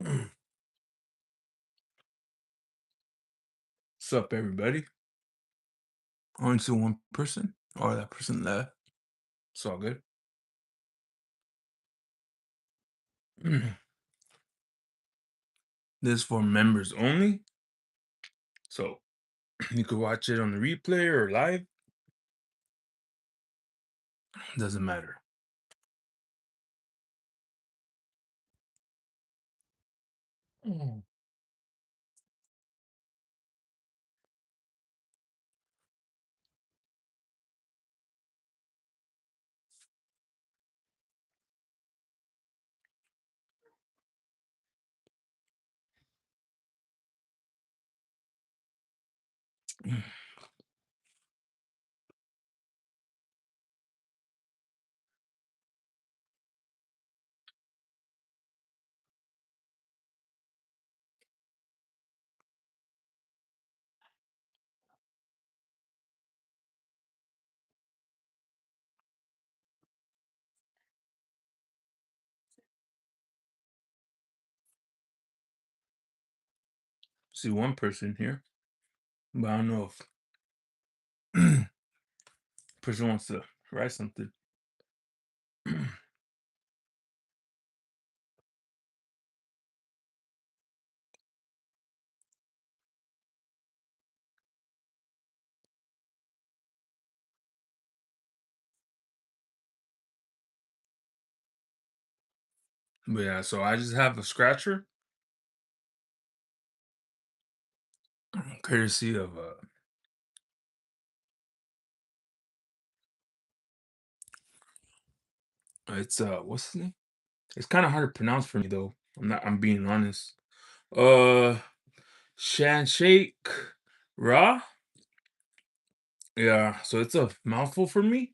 What's up, everybody? Only to one person, or that person left. It's all good. This is for members only, so you could watch it on the replay or live. Doesn't matter. Mm. See one person here, but I don't know if person wants to write something. But yeah, so I just have a scratcher, courtesy of it's what's his name? It's kind of hard to pronounce for me though. I'm being honest. Uh, Shan Shake Ra. Yeah, so it's a mouthful for me.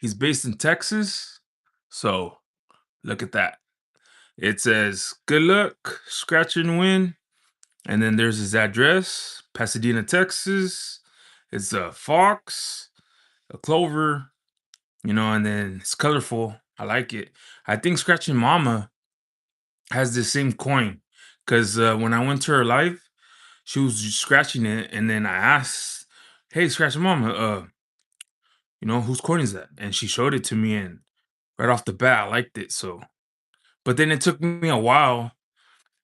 He's based in Texas. So look at that. It says, "Good luck, scratch and win." And then there's his address, Pasadena, Texas. It's a fox, a clover, and then it's colorful. I like it. I think Scratching Mama has the same coin because when I went to her live, she was just scratching it. And then I asked, "Hey, Scratching Mama, whose coin is that?" And she showed it to me. And right off the bat, I liked it. So, but then it took me a while,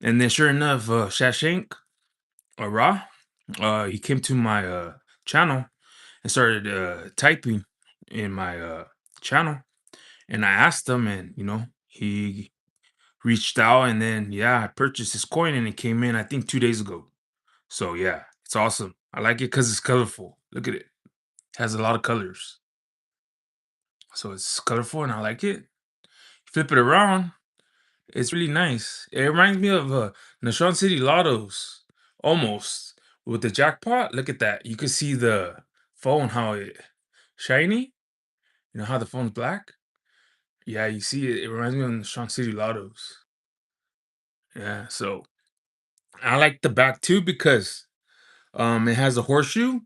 and then sure enough, Shashank or Ra, he came to my channel and started typing in my channel, and I asked him, and he reached out, and then yeah, I purchased his coin, and it came in I think 2 days ago. So yeah, it's awesome. I like it because it's colorful. Look at it; has a lot of colors, so it's colorful, and I like it. Flip it around. It's really nice. It reminds me of Nashon City Lottos, almost with the jackpot. Look at that. You can see the phone how it shiny. You know how the phone's black. Yeah, you see it. It reminds me of Nashon City Lottos. Yeah, so I like the back too because it has a horseshoe.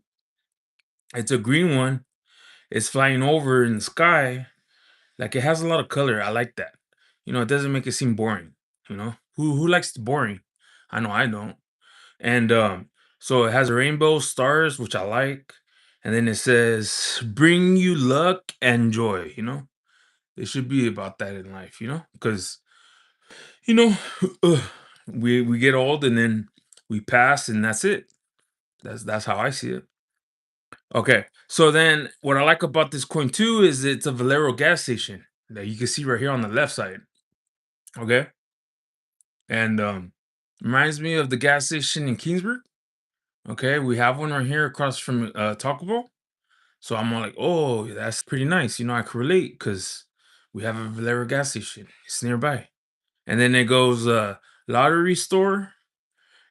It's a green one. It's flying over in the sky. Like it has a lot of color. I like that. It doesn't make it seem boring. Who likes the boring? I know I don't. And so it has rainbow stars, which I like. And then it says, "Bring you luck and joy." It should be about that in life, because you know we get old and then we pass and that's it. That's how I see it. Okay, so then what I like about this coin too is it's a Valero gas station that you can see right here on the left side. Okay, and reminds me of the gas station in Kingsburg. Okay, we have one right here across from Taco Bell. So I'm all like, oh, that's pretty nice. I can relate because we have a Valero gas station. It's nearby. And then it goes lottery store.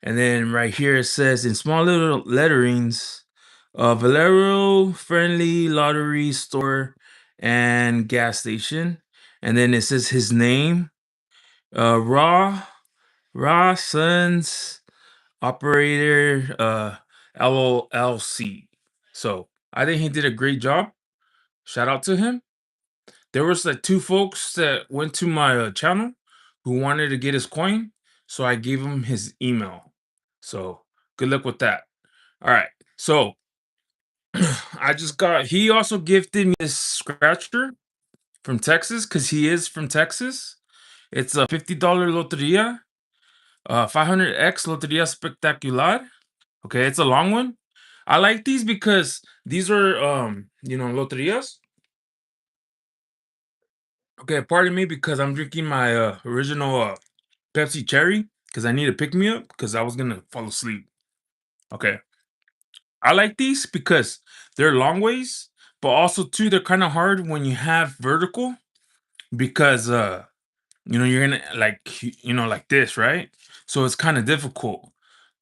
And then right here it says in small little letterings, Valero friendly lottery store and gas station. And then it says his name, Raw Sons Operator LLC. So I think he did a great job. Shout out to him. There was like two folks that went to my channel who wanted to get his coin. So I gave him his email. So good luck with that. All right. So he also gifted me this scratcher from Texas because he is from Texas. It's a $50 loteria, 500X Loteria Spectacular. Okay, it's a long one. I like these because these are loterias. Okay, pardon me because I'm drinking my original Pepsi Cherry because I need to pick me up because I was gonna fall asleep. Okay, I like these because they're long ways, but also too they're kind of hard when you have vertical because you're gonna like this, right? So it's kind of difficult,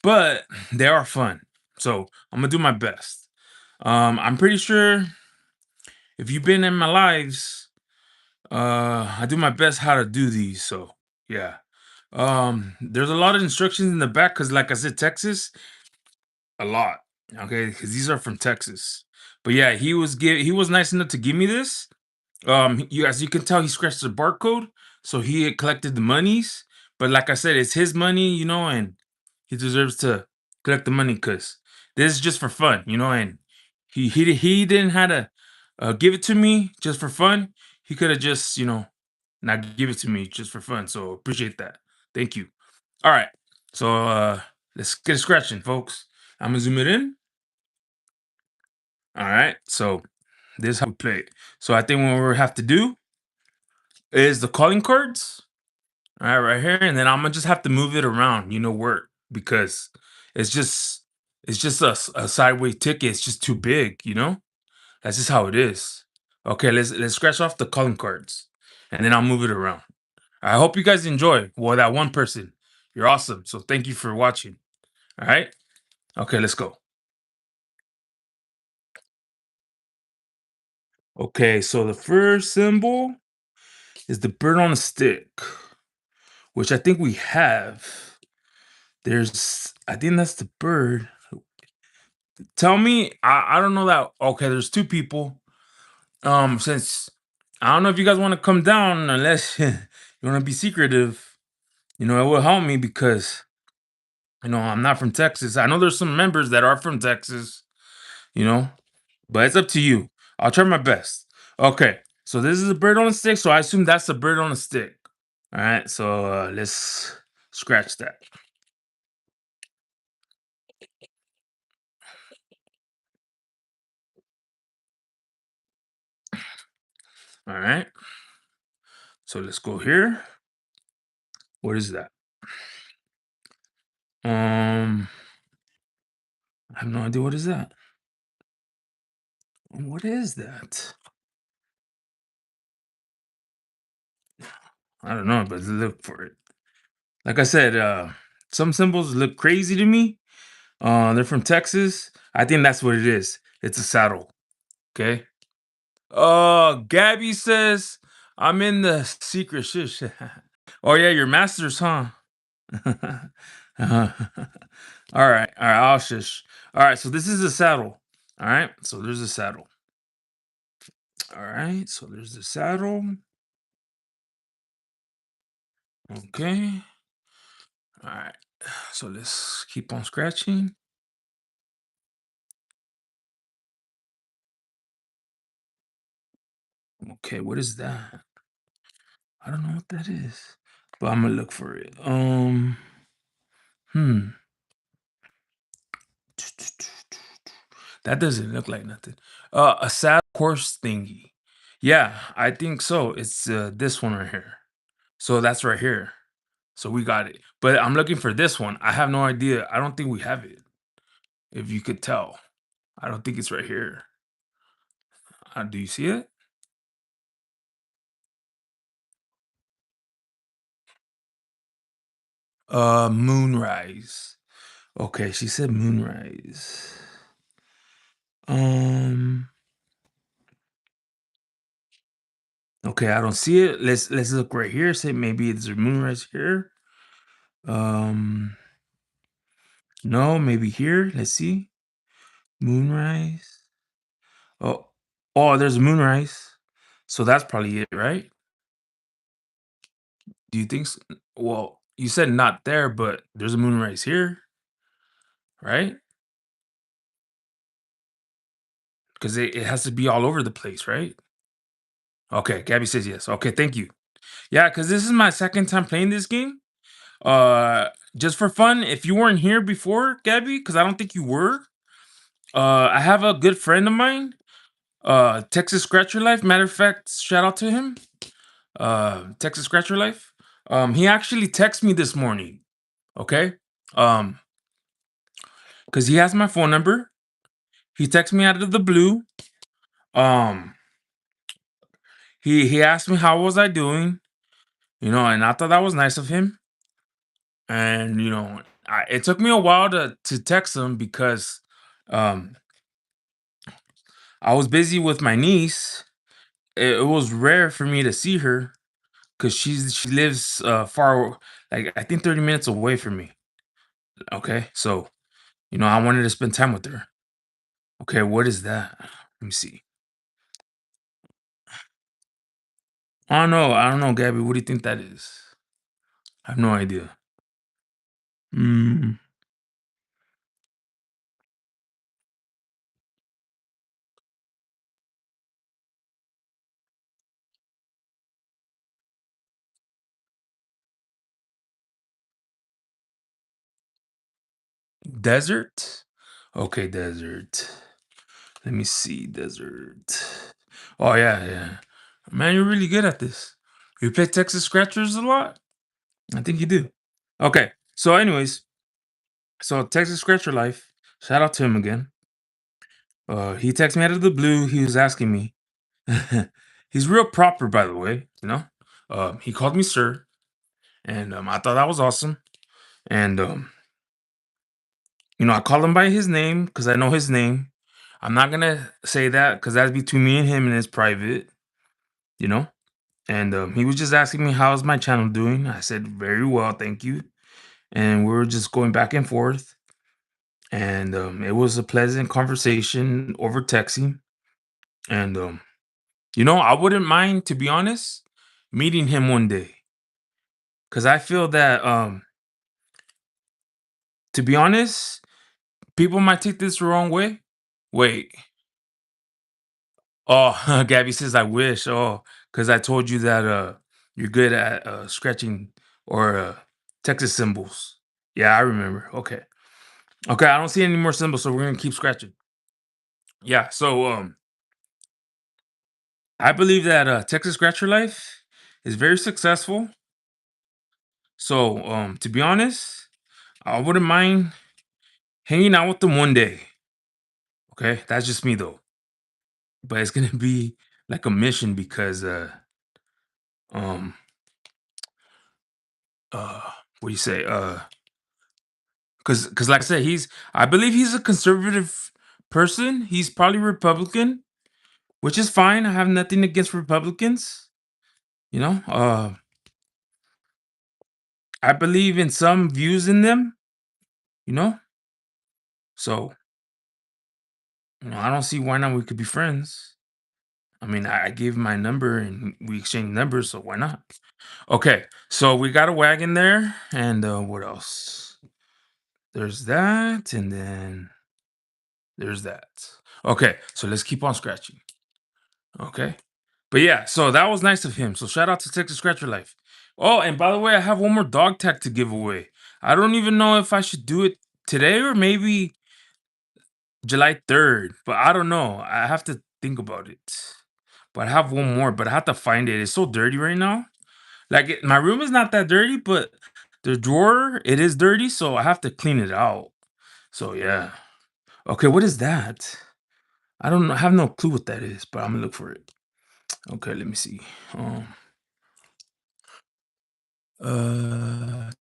but they are fun. So I'm gonna do my best. I'm pretty sure if you've been in my lives, I do my best how to do these. So yeah. There's a lot of instructions in the back because, like I said, Texas, a lot. Okay, because these are from Texas. But yeah, he was nice enough to give me this. As you can tell, he scratched the barcode, so he had collected the monies. But like I said, it's his money, and he deserves to collect the money because this is just for fun, and he didn't have to give it to me just for fun. He could have just not give it to me just for fun. So appreciate that. Thank you. All right, so let's get scratching, folks. I'm gonna zoom it in. All right, so this is how we play it. So I think what we have to do is the calling cards. All right here, and then I'm gonna just have to move it around, work because it's just a sideways ticket. It's just too big. That's just how it is. Okay, let's scratch off the calling cards, and then I'll move it around. I hope you guys enjoy. Well, that one person, you're awesome. So thank you for watching. All right. Okay, let's go. Okay, so the first symbol is the bird on a stick, which I think we have. I think that's the bird. Tell me, I don't know that. Okay, there's two people. Since I don't know if you guys want to come down, unless you want to be secretive, it will help me because I'm not from Texas. I know there's some members that are from Texas, you know, but it's up to you. I'll try my best. Okay, so this is a bird on a stick, so I assume that's a bird on a stick. All right, so let's scratch that. All right, so let's go here. What is that? Um, I have no idea what is that. What is that? I don't know, but look for it. Like I said, some symbols look crazy to me. They're from Texas. I think that's what it is. It's a saddle. Okay. Gabby says I'm in the secret shush. Oh yeah, your masters, huh? Uh-huh. All right, all right. I'll shush. All right, so this is a saddle. All right, so there's a saddle. All right, so there's the saddle. Okay. All right. So let's keep on scratching. Okay, what is that? I don't know what that is, but I'm gonna look for it. Hmm. That doesn't look like nothing. A saddle horse thingy. Yeah, I think so. It's this one right here. So that's right here. So we got it. But I'm looking for this one. I have no idea. I don't think we have it. If you could tell, I don't think it's right here. Do you see it? Moonrise. Okay, she said moonrise. Um. Okay, I don't see it. Let's look right here. Say maybe it's a moonrise here. Um. No, maybe here. Let's see. Moonrise. Oh, oh, there's a moonrise. So that's probably it, right? Do you think so? Well, you said not there, but there's a moonrise here, right? Because it has to be all over the place, right? Okay, Gabby says yes. Okay, thank you. Yeah, because this is my second time playing this game. Uh, just for fun, if you weren't here before, Gabby, because I don't think you were, I have a good friend of mine, Texas Scratcher Life. Matter of fact, shout out to him, Texas Scratcher Life. He actually texted me this morning. Okay, um, because he has my phone number. He texted me out of the blue. Um, he asked me how was I doing, and I thought that was nice of him. And it took me a while to text him because um I was busy with my niece. It was rare for me to see her because she lives far, like I think 30 minutes away from me. Okay, so I wanted to spend time with her. Okay, what is that? Let me see. I don't know, Gabby. What do you think that is? I have no idea. Mm, desert? Okay, desert. Let me see, desert. Oh yeah, yeah. Man, you're really good at this. You play Texas Scratchers a lot? I think you do. Okay. So, anyways, so Texas Scratcher Life. Shout out to him again. He texted me out of the blue. He was asking me. He's real proper, by the way. He called me sir, and I thought that was awesome. And I call him by his name because I know his name. I'm not gonna say that because that's between me and him, and it's private. You know. And he was just asking me how's my channel doing. I said very well, thank you. And we were just going back and forth. And it was a pleasant conversation over texting. And I wouldn't mind, to be honest, meeting him one day. Cause I feel that to be honest, people might take this the wrong way. Wait. Oh, Gabby says I wish. Oh, because I told you that you're good at scratching or Texas symbols. Yeah, I remember. Okay. Okay, I don't see any more symbols, so we're gonna keep scratching. Yeah, so I believe that Texas Scratcher Life is very successful. So to be honest, I wouldn't mind hanging out with them one day. Okay, that's just me though. But it's gonna be like a mission because um uh what do you say? Because like I said, I believe he's a conservative person. He's probably Republican, which is fine. I have nothing against Republicans. You know, I believe in some views in them, you know? So, I don't see why not we could be friends. I mean, I gave him my number and we exchanged numbers, so why not? Okay, so we got a wagon there, and what else? There's that, and then there's that. Okay, so let's keep on scratching. Okay. But yeah, so that was nice of him. So shout out to Texas Scratcher Life. Oh, and by the way, I have one more dog tag to give away. I don't even know if I should do it today or maybe July 3rd, but I don't know. I have to think about it. But I have one more, but I have to find it. It's so dirty right now. Like my room is not that dirty, but the drawer it is dirty, so I have to clean it out. So yeah. Okay, what is that? I don't know. I have no clue what that is, but I'm gonna look for it. Okay, let me see. Um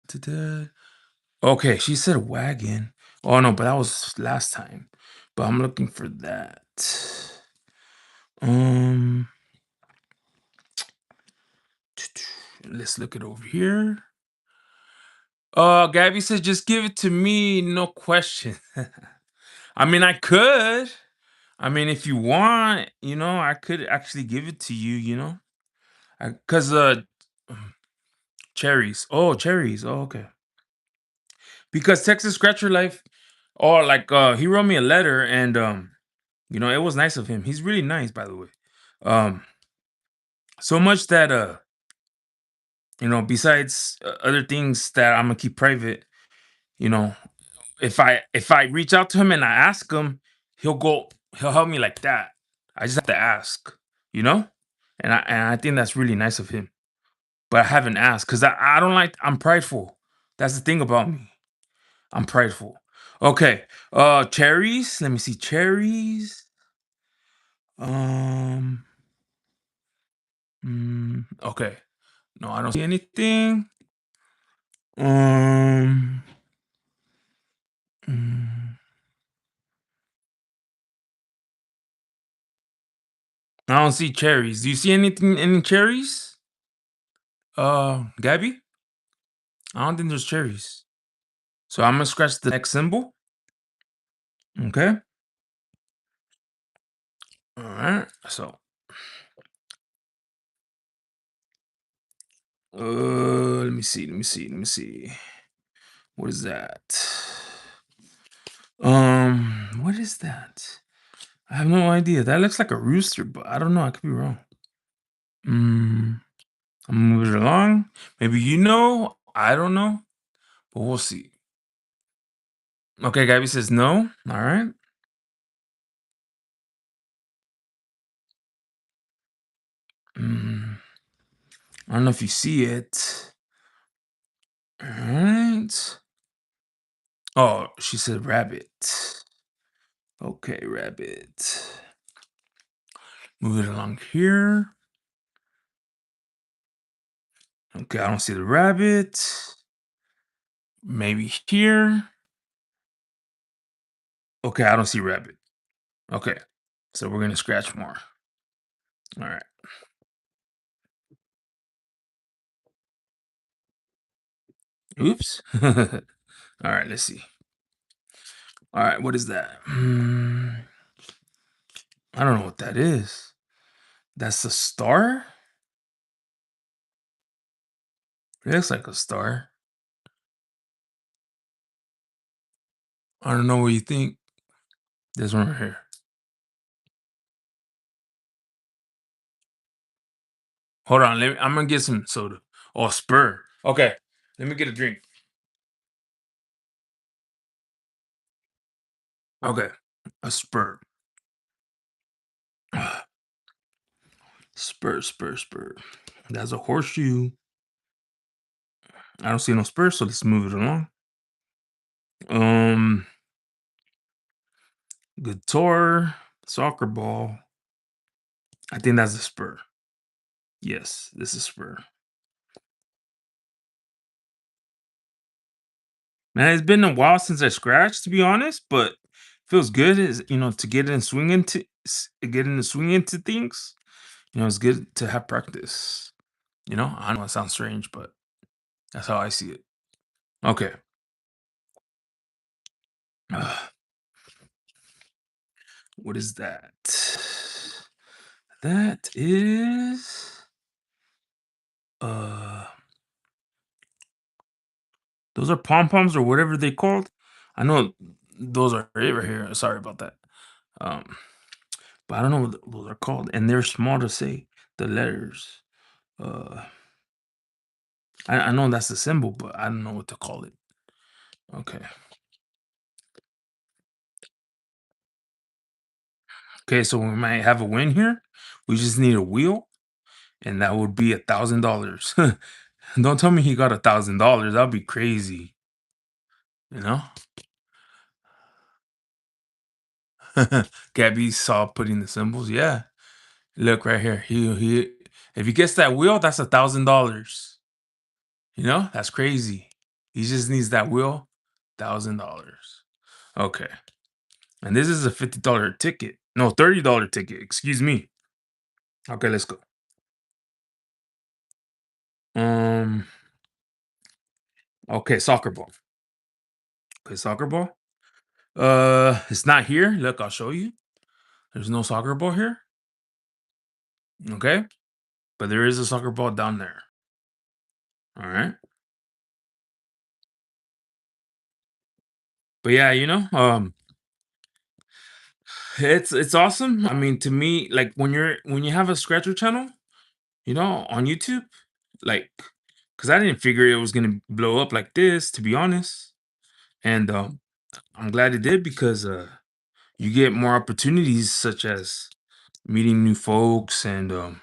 ta-da. Okay, she said wagon. Oh no, but that was last time. But I'm looking for that. Um let's look it over here. Gabby says just give it to me, no question. I mean, I could. I mean, if you want, I could actually give it to you, Cause Cherries. Oh, cherries. Oh, okay. Because Texas Scratcher Life, oh, like he wrote me a letter and it was nice of him. He's really nice, by the way. Um, so much that besides other things that I'm gonna keep private, you know, if I reach out to him and I ask him, he'll help me like that. I just have to ask, you know? And I think that's really nice of him. But I haven't asked because I don't like I'm prideful. That's the thing about me. I'm prideful. Okay. Cherries. Let me see. Cherries. Um okay. No, I don't see anything. Um mm, I don't see cherries. Do you see any cherries? Gabby? I don't think there's cherries. So I'm gonna scratch the next symbol. Okay. All right. So let me see. Let me see. Let me see. What is that? What is that? I have no idea. That looks like a rooster, but I don't know. I could be wrong. Mm, I'm moving along. Maybe you know. I don't know, but we'll see. Okay, Gabby says no. All right. Mm, I don't know if you see it. All right. Oh, she said rabbit. Okay, rabbit. Move it along here. Okay, I don't see the rabbit. Maybe here. Okay, I don't see rabbit. Okay, so we're gonna scratch more. All right. Oops. All right, let's see. All right, what is that? I don't know what that is. That's a star? It looks like a star. I don't know what you think. This one right here. Hold on, I'm gonna get some soda. Oh, spur. Okay, let me get a drink. Okay, a spur. Spur, spur, spur. That's a horseshoe. I don't see no spur, so let's move it along. Um, Guitar, soccer ball. I think that's a spur. Yes, this is spur. Man, it's been a while since I scratched, to be honest, but feels good. Is to get in swing into get in the swing into things. It's good to have practice. I know it sounds strange, but that's how I see it. Okay. What is that? That is uh those are pom poms or whatever they called. I know those are right here. Sorry about that. Um, but I don't know what those are called, and they're small to say the letters. Uh, I know that's the symbol, but I don't know what to call it. Okay. Okay, so we might have a win here. We just need a wheel, and that would be $1,000. Don't tell me he got $1,000. That'd be crazy. You know? Gabby saw putting the symbols. Yeah. Look right here. He if he gets that wheel, that's $1,000. That's crazy. He just needs that wheel, $1,000. Okay. And this is a $50 ticket. No, $30 ticket. Excuse me. Okay, let's go. Um, okay, soccer ball. Okay, soccer ball. It's not here. Look, I'll show you. There's no soccer ball here. Okay, but there is a soccer ball down there. All right. But yeah, it's awesome. I mean, to me, like when you have a scratcher channel, on YouTube, like, because I didn't figure it was gonna blow up like this, to be honest. And I'm glad it did because you get more opportunities such as meeting new folks and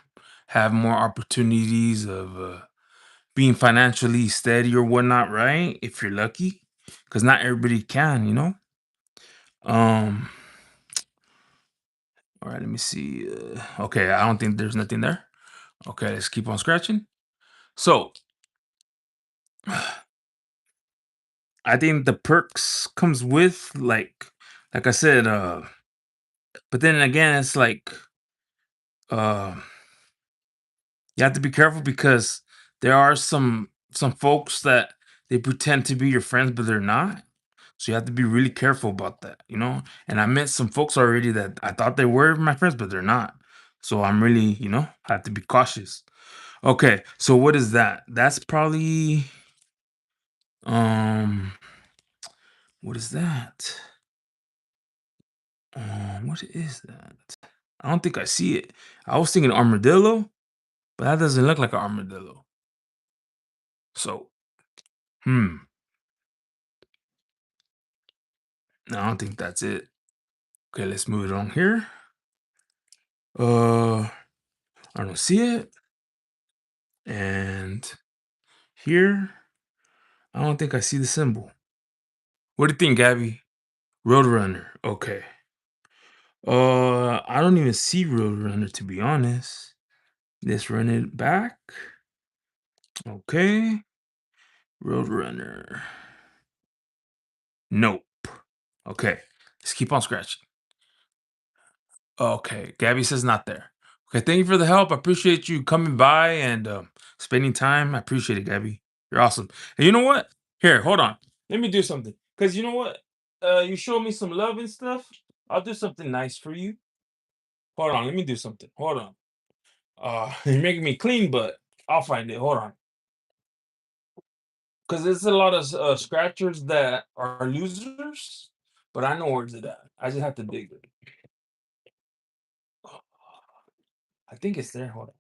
have more opportunities of being financially steady or whatnot, right? If you're lucky, because not everybody can. Um, all right, let me see. Okay, I don't think there's nothing there. Okay, let's keep on scratching. So, I think the perks comes with like I said, but then again, it's like uh you have to be careful because there are some folks that they pretend to be your friends, but they're not. So you have to be really careful about that. And I met some folks already that I thought they were my friends, but they're not. So I'm really, I have to be cautious. Okay, so what is that? That's probably um what is that? What is that? I don't think I see it. I was thinking armadillo, but that doesn't look like an armadillo. So, hmm. No, I don't think that's it. Okay, let's move it on here. I don't see it. And here, I don't think I see the symbol. What do you think, Gabby? Roadrunner. Okay. I don't even see Roadrunner to be honest. Let's run it back. Okay. Roadrunner. Nope. Okay. Let's keep on scratching. Okay. Gabby says not there. Okay. Thank you for the help. I appreciate you coming by and spending time. I appreciate it, Gabby. You're awesome. And you know what? Here, hold on. Let me do something. Because you know what? You show me some love and stuff. I'll do something nice for you. Hold on. Let me do something. Hold on. You're making me clean, but I'll find it. Hold on. Because there's a lot of scratchers that are losers, but I know where's it at. I just have to dig it. I think it's there. Hold on.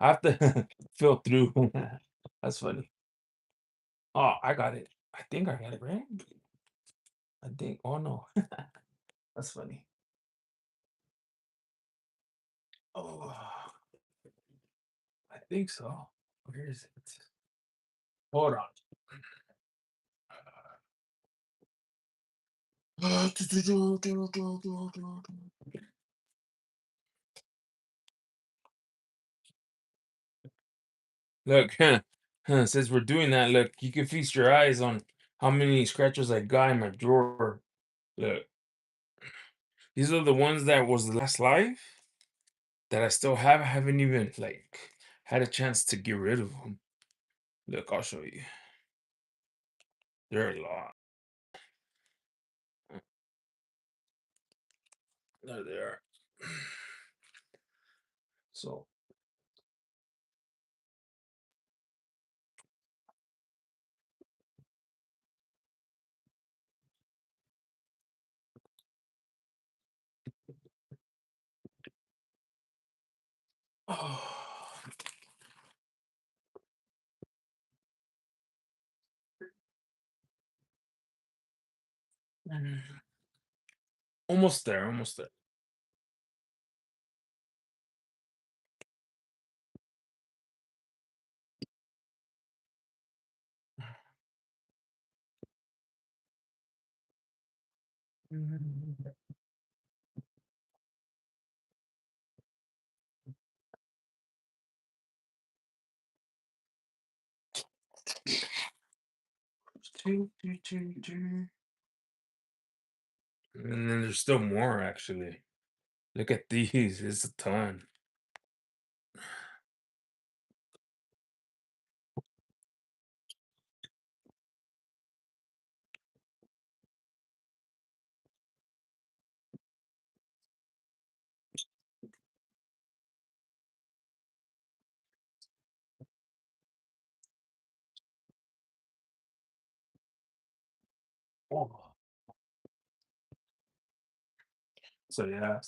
I have to fill through. That's funny. Oh, I got it. I think I got it right. I think. Oh no, that's funny. Oh, I think so. Where is it? Hold on. Look, since we're doing that, look, you can feast your eyes on how many scratchers I got in my drawer. Look, these are the ones that was the last life that I still have. I haven't even had a chance to get rid of them. Look, I'll show you. There are a lot. There they are. So, oh, almost there, almost there. And then there's still more actually. Look at these. It's a ton. Oh. So yeah,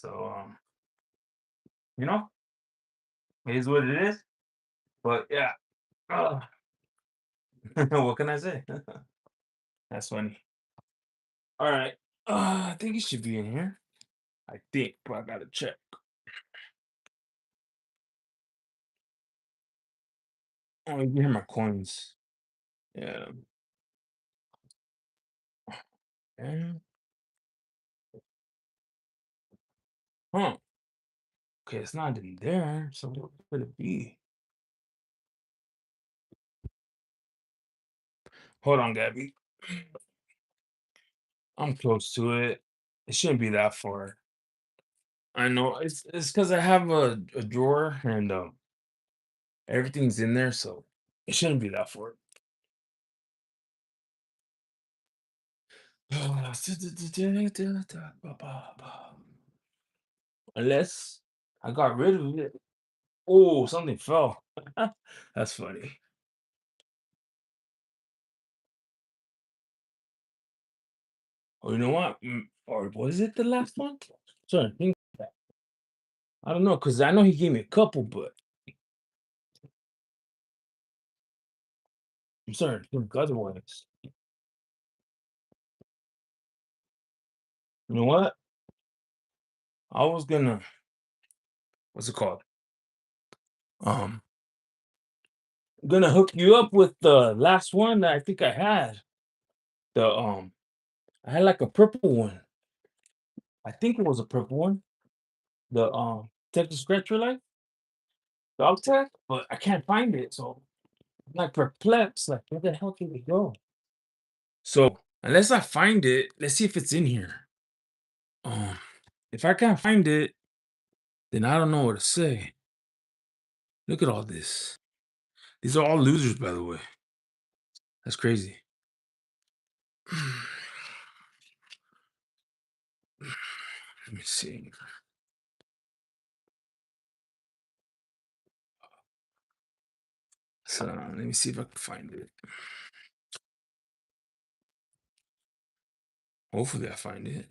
you know, it is what it is. But yeah, uh, what can I say? That's funny. All right, I think it should be in here. I think, but I gotta check. Oh, you hear my coins? Yeah. And huh? Okay, it's not in there. So what could it be? Hold on, Gabby. I'm close to it. It shouldn't be that far. I know it's because I have a drawer and everything's in there, so it shouldn't be that far. Unless I got rid of it. Oh, something fell. That's funny. Oh, you know what? Or was it the last one? Sorry, think that. I don't know, because I know he gave me a couple, but I'm sorry, to think otherwise. You know what? I was gonna, what's it called? Um, gonna hook you up with the last one that I think I had. The I had like a purple one. I think it was a purple one. The Texas Scratcher Light dog tag, but I can't find it. So I'm like perplexed. Like, where the hell can it go? So unless I find it, let's see if it's in here. Um, if I can't find it, then I don't know what to say. Look at all this. These are all losers, by the way. That's crazy. Let me see. So let me see if I can find it. Hopefully I find it.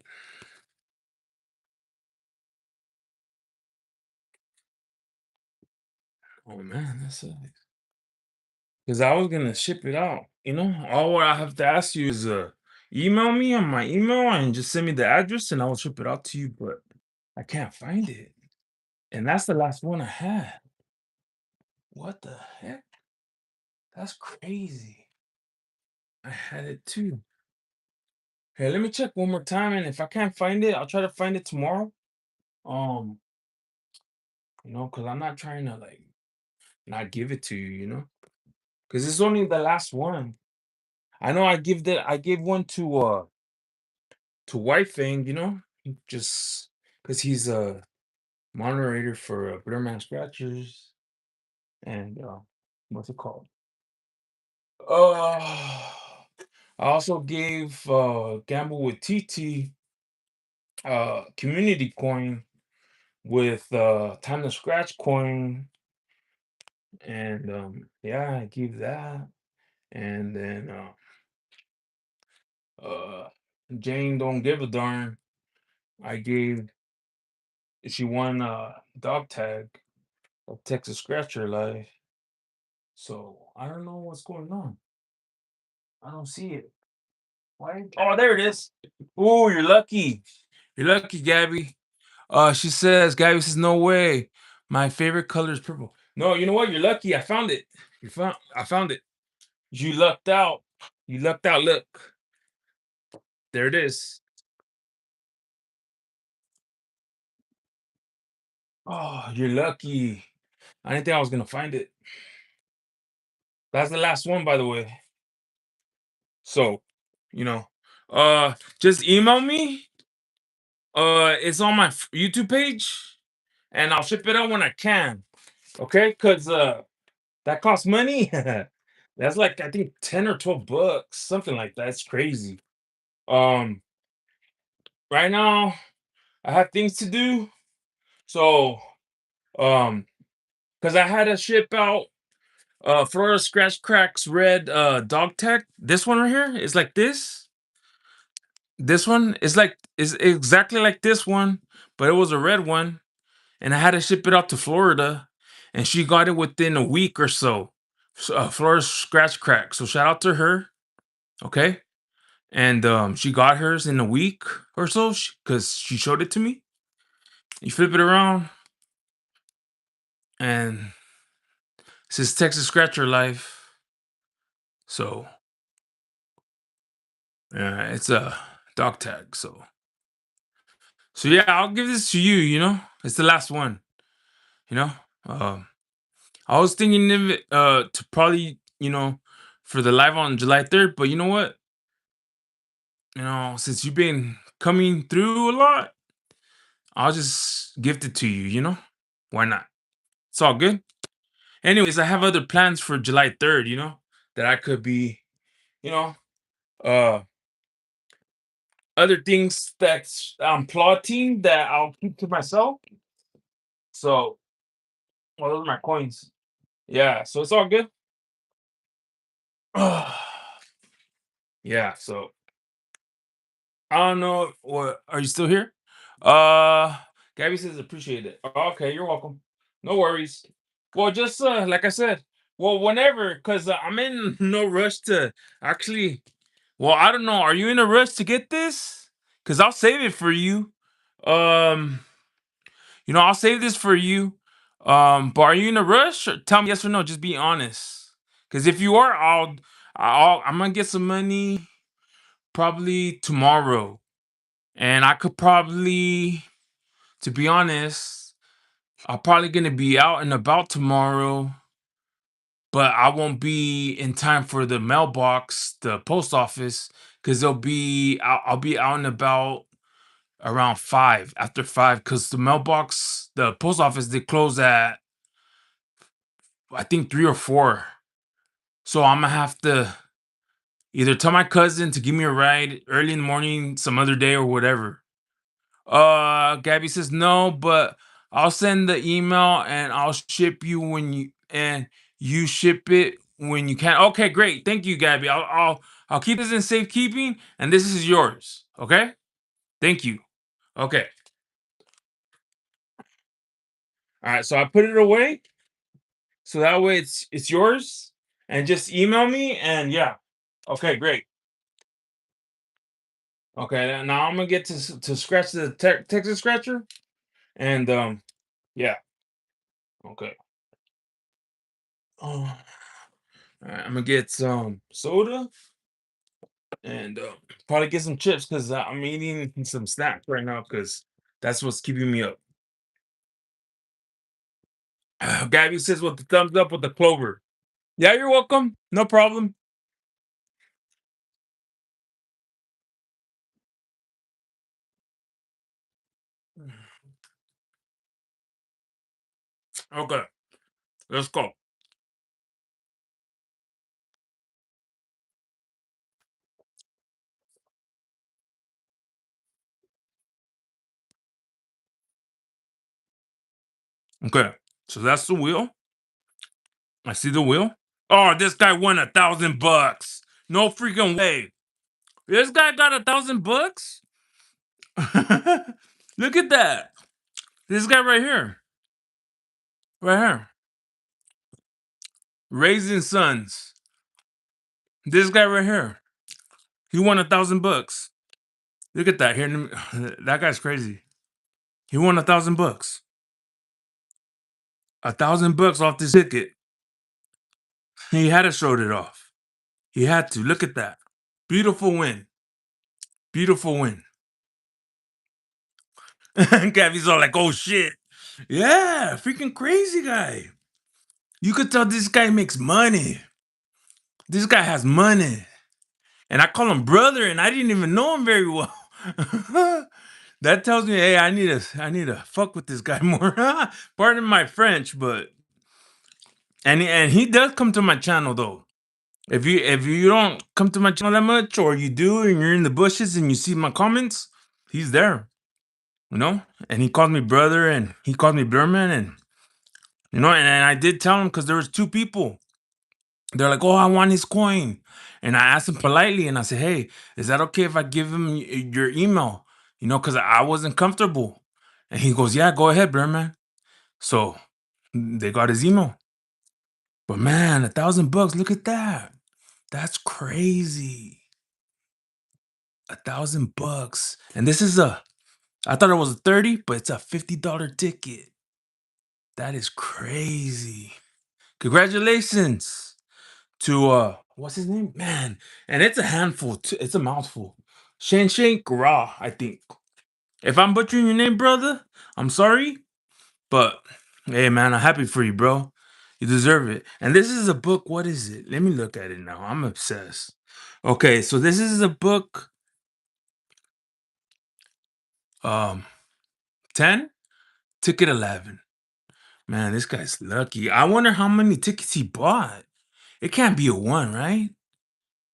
Oh man, that's it. Because I was gonna ship it out. You know, all what I have to ask you is email me on my email and just send me the address and I will ship it out to you. But I can't find it. And that's the last one I had. What the heck? That's crazy. I had it too. Hey, let me check one more time, and if I can't find it, I'll try to find it tomorrow. Um, because I'm not trying to like not give it to you, because it's only the last one. I know I gave one to White Fang, just because he's a moderator for Blurman Scratchers and what's it called? Uh, I also gave Gamble with TT community coin with time to scratch coin, and yeah, I gave that. And then uh Jane don't give a darn. I gave she won dog tag of Texas Scratcher Life. So I don't know what's going on. I don't see it. Why? Oh, there it is. Oh, you're lucky. You're lucky, Gabby. She says, Gabby says, no way. My favorite color is purple. No, you know what? You're lucky. I found it. I found it. You lucked out. You lucked out. Look. There it is. Oh, you're lucky. I didn't think I was gonna find it. That's the last one, by the way. So, you know, just email me. It's on my YouTube page, and I'll ship it out when I can. Okay, because that costs money. That's like I think 10 or 12 bucks, something like that. It's crazy. Um, right now I have things to do, so because I had to ship out Florida Scratch Cracks red dog tag. This one right here is like this. This one is exactly like this one, but it was a red one, and I had to ship it out to Florida, and she got it within a week or so. Florida Scratch Crack. So shout out to her, okay? And she got hers in a week or so because she showed it to me. You flip it around, and it says Texas Scratcher Life. So it's a dog tag. So yeah, I'll give this to you. It's the last one. You know, um, I was thinking of it to probably for the live on July 3rd, but you know what? Since you've been coming through a lot, I'll just gift it to you. Why not? It's all good. Anyways, I have other plans for July 3rd. That I could be, you know, uh, other things that I'm plotting that I'll keep to myself. So, well, those are my coins. Yeah, so it's all good. Yeah, so I don't know what are you still here? Uh Gabby says appreciate it. Okay, you're welcome. No worries. Well, just like I said, well, whenever, because I'm in no rush to actually. Well, I don't know. Are you in a rush to get this? Because I'll save it for you. Um, I'll save this for you. But are you in a rush? Tell me yes or no. Just be honest. Because if you are, I'm gonna get some money probably tomorrow, and I could probably, to be honest, I'm probably gonna be out and about tomorrow, but I won't be in time for the mailbox, the post office, because I'll be out and about around 5, after 5, because the post office, they close at I think 3 or 4. So I'm gonna have to either tell my cousin to give me a ride early in the morning some other day or whatever. Gabby says no, but I'll send the email and I'll ship you you ship it when you can. Okay, great. Thank you, Gabby. I'll keep this in safekeeping, and this is yours. Okay? Thank you. Okay. All right. So I put it away, so that way it's yours, and just email me, and yeah. Okay, great. Okay, now I'm gonna get to scratch the Texas Scratcher, and yeah. Okay. Oh, all right, I'm gonna get some soda and probably get some chips because I'm eating some snacks right now because that's what's keeping me up. Gabby says with the thumbs up with the clover. Yeah, you're welcome. No problem. Okay, let's go. Okay, so that's the wheel. I see the wheel. Oh, this guy won $1,000. No freaking way. This guy got $1,000. Look at that. This guy right here. Right here. Raising Sons. This guy right here. He won $1,000. Look at that. Here, that guy's crazy. He won $1,000. $1,000 off this ticket. He had to show it off. He had to. Look at that. Beautiful win. Beautiful win. Gabby's all like, oh shit. Yeah, freaking crazy guy. You could tell this guy makes money. This guy has money. And I call him brother, and I didn't even know him very well. That tells me, hey, I need to fuck with this guy more. Pardon my French, but and he does come to my channel though. If you don't come to my channel that much, or you do and you're in the bushes and you see my comments, he's there. And he called me brother, and he called me Blurman, and I did tell him because there was two people. They're like, "Oh, I want his coin." And I asked him politely and I said, "Hey, is that okay if I give him your email?" Because I wasn't comfortable. And he goes, "Yeah, go ahead, Blurman." So they got his email. But man, $1,000, look at that. That's crazy. $1,000. And this is I thought it was a 30, but it's a $50 ticket. That is crazy. Congratulations to what's his name? Man, and it's a handful, it's a mouthful. Shank Raw, I think. If I'm butchering your name, brother, I'm sorry, but hey man, I'm happy for you, bro. You deserve it. And this is a book. What is it? Let me look at it now. I'm obsessed. Okay, so this is a book. Um, 10, ticket 11. Man, this guy's lucky. I wonder how many tickets he bought. It can't be a one, right?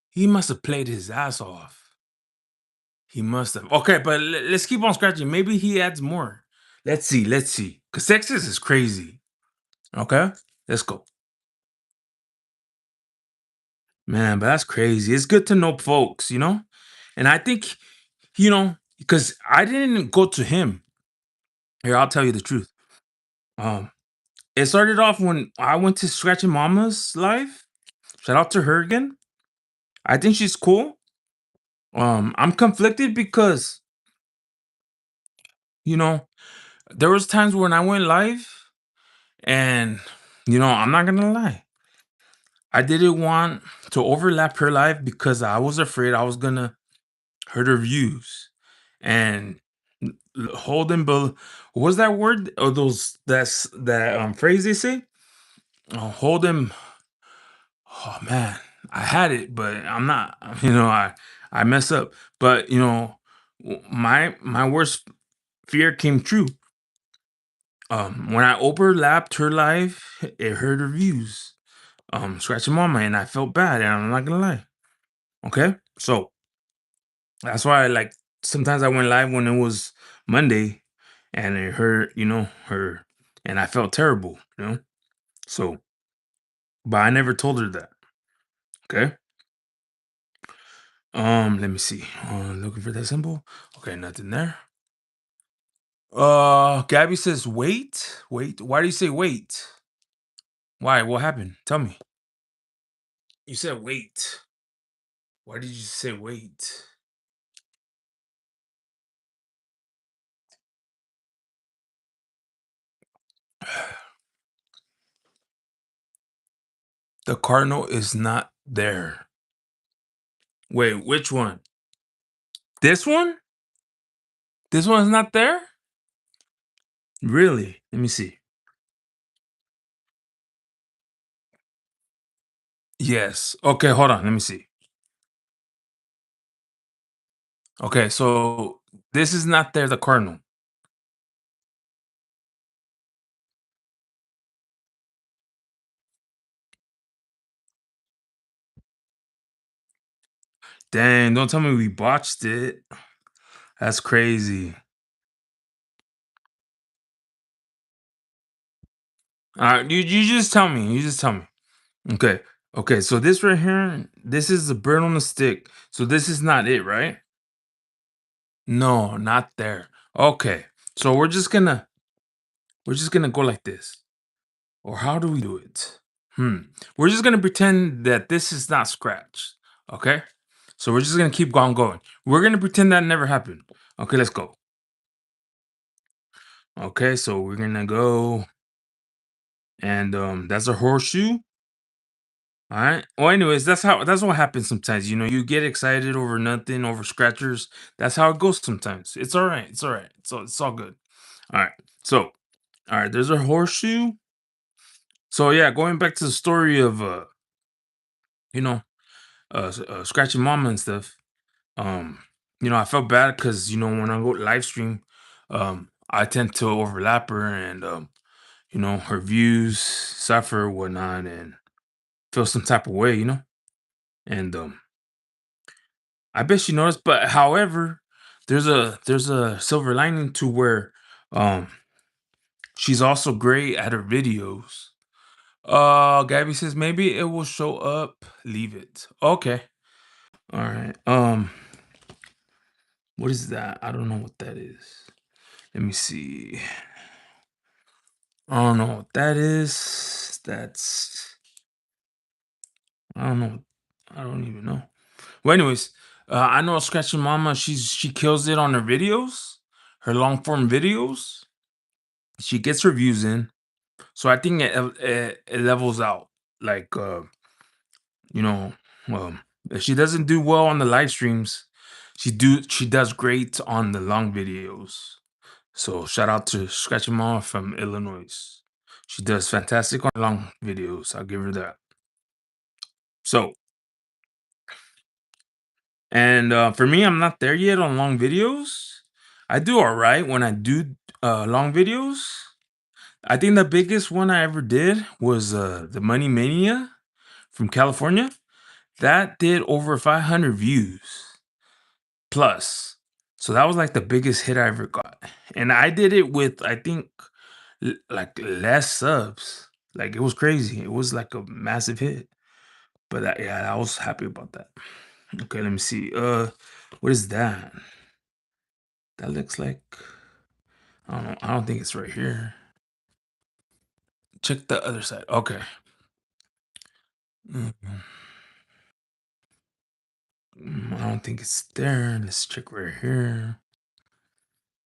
He must have played his ass off. He must have. Okay, but let's keep on scratching. Maybe he adds more. Let's see. Let's see. Because Texas is crazy. Okay, let's go. Man, but that's crazy. It's good to know folks. And I think, because I didn't go to him. Here, I'll tell you the truth. Um, it started off when I went to Scratching Mama's live. Shout out to her again. I think she's cool. I'm conflicted because, you know, there was times when I went live and, I'm not gonna lie. I didn't want to overlap her live because I was afraid I was gonna hurt her views. And hold them, but what was that word or that phrase they say? Hold them. Oh man, I had it, but I'm not. I mess up. But my worst fear came true. When I overlapped her live, it hurt her views. Scratching Mama, and I felt bad, and I'm not gonna lie. Okay, so that's why sometimes I went live when it was Monday, and it hurt, her, and I felt terrible. So, but I never told her that. Okay. Let me see. Looking for that symbol. Okay, nothing there. Gabby says wait, wait. Why do you say wait? Why? What happened? Tell me. You said wait. Why did you say wait? The cardinal is not there. Wait, which one? This one? This one's not there? Really? Let me see. Yes. Okay, hold on. Let me see. Okay, so this is not there, the cardinal. Dang, don't tell me we botched it. That's crazy. All right, you just tell me. You just tell me. Okay. Okay, so this right here, this is the bird on the stick. So this is not it, right? No, not there. Okay. So we're just gonna go like this. Or how do we do it? We're just gonna pretend that this is not scratched. Okay? So we're just gonna keep on going. We're gonna pretend that never happened. Okay, let's go. Okay, so we're gonna go and that's a horseshoe. All right. Well, anyways, that's what happens sometimes. You get excited over nothing, over scratchers. That's how it goes sometimes. It's all right. It's all right. It's all good. All right. So, all right, there's a horseshoe. So yeah, going back to the story of you know, scratching mama and stuff. Um, I felt bad because when I go live stream, I tend to overlap her and her views suffer whatnot and feel some type of way. And I bet she noticed, but however, there's a silver lining to where um she's also great at her videos. Gabby says maybe it will show up. Leave it. Okay. All right. What is that? I don't know what that is. Let me see. I don't know what that is. I don't know. I don't even know. Well, anyways, I know Scratching Mama. She kills it on her videos, her long form videos. She gets her views in, so I think it levels out. Like you know, if she doesn't do well on the live streams, she does great on the long videos. So shout out to Scratching Mama from Illinois. She does fantastic on long videos. I'll give her that. So, and for me, I'm not there yet on long videos. I do all right when I do long videos. I think the biggest one I ever did was the Money Mania from California. That did over 500 views plus. So that was like the biggest hit I ever got. And I did it with, I think, like less subs. Like it was crazy. It was like a massive hit. But yeah, I was happy about that. Okay, let me see. What is that? That looks like, I don't know. I don't think it's right here. Check the other side. Okay. Mhm. I don't think it's there. Let's check right here.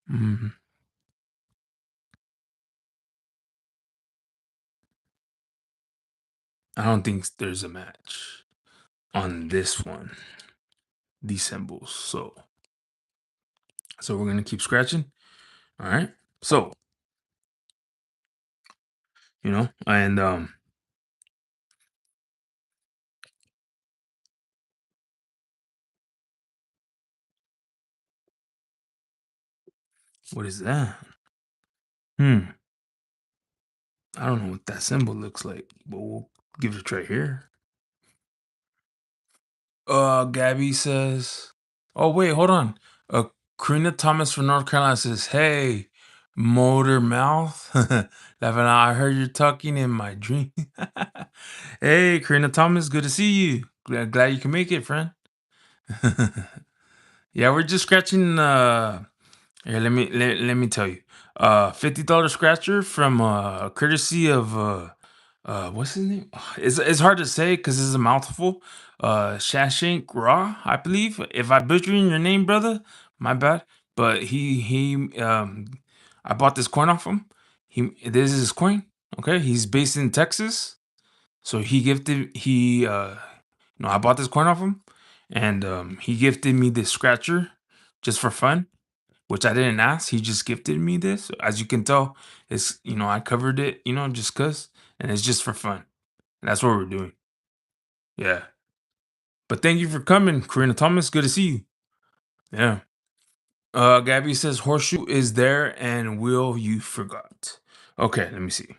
Mhm. I don't think there's a match on this one. These symbols. So we're gonna keep scratching. All right. So and what is that? Hmm. I don't know what that symbol looks like, but we'll give it a try here. Gabby says, oh wait, hold on. Karina Thomas from North Carolina says, "Hey, motor mouth, laughing out. I heard you're talking in my dream." Hey, Karina Thomas, good to see you. Glad you can make it, friend. Yeah, we're just scratching. Here, let me tell you. $50 scratcher from courtesy of what's his name? It's hard to say because it's a mouthful. Shashank Raw, I believe. If I butchering your name, brother, my bad. But I bought this coin off him. This is his coin. Okay, he's based in Texas, so I bought this coin off him, and he gifted me this scratcher just for fun, which I didn't ask. He just gifted me this. As you can tell, I covered it, just cause, and it's just for fun. And that's what we're doing. Yeah. But thank you for coming, Karina Thomas. Good to see you. Yeah. Gabby says horseshoe is there and wheel you forgot. Okay, let me see.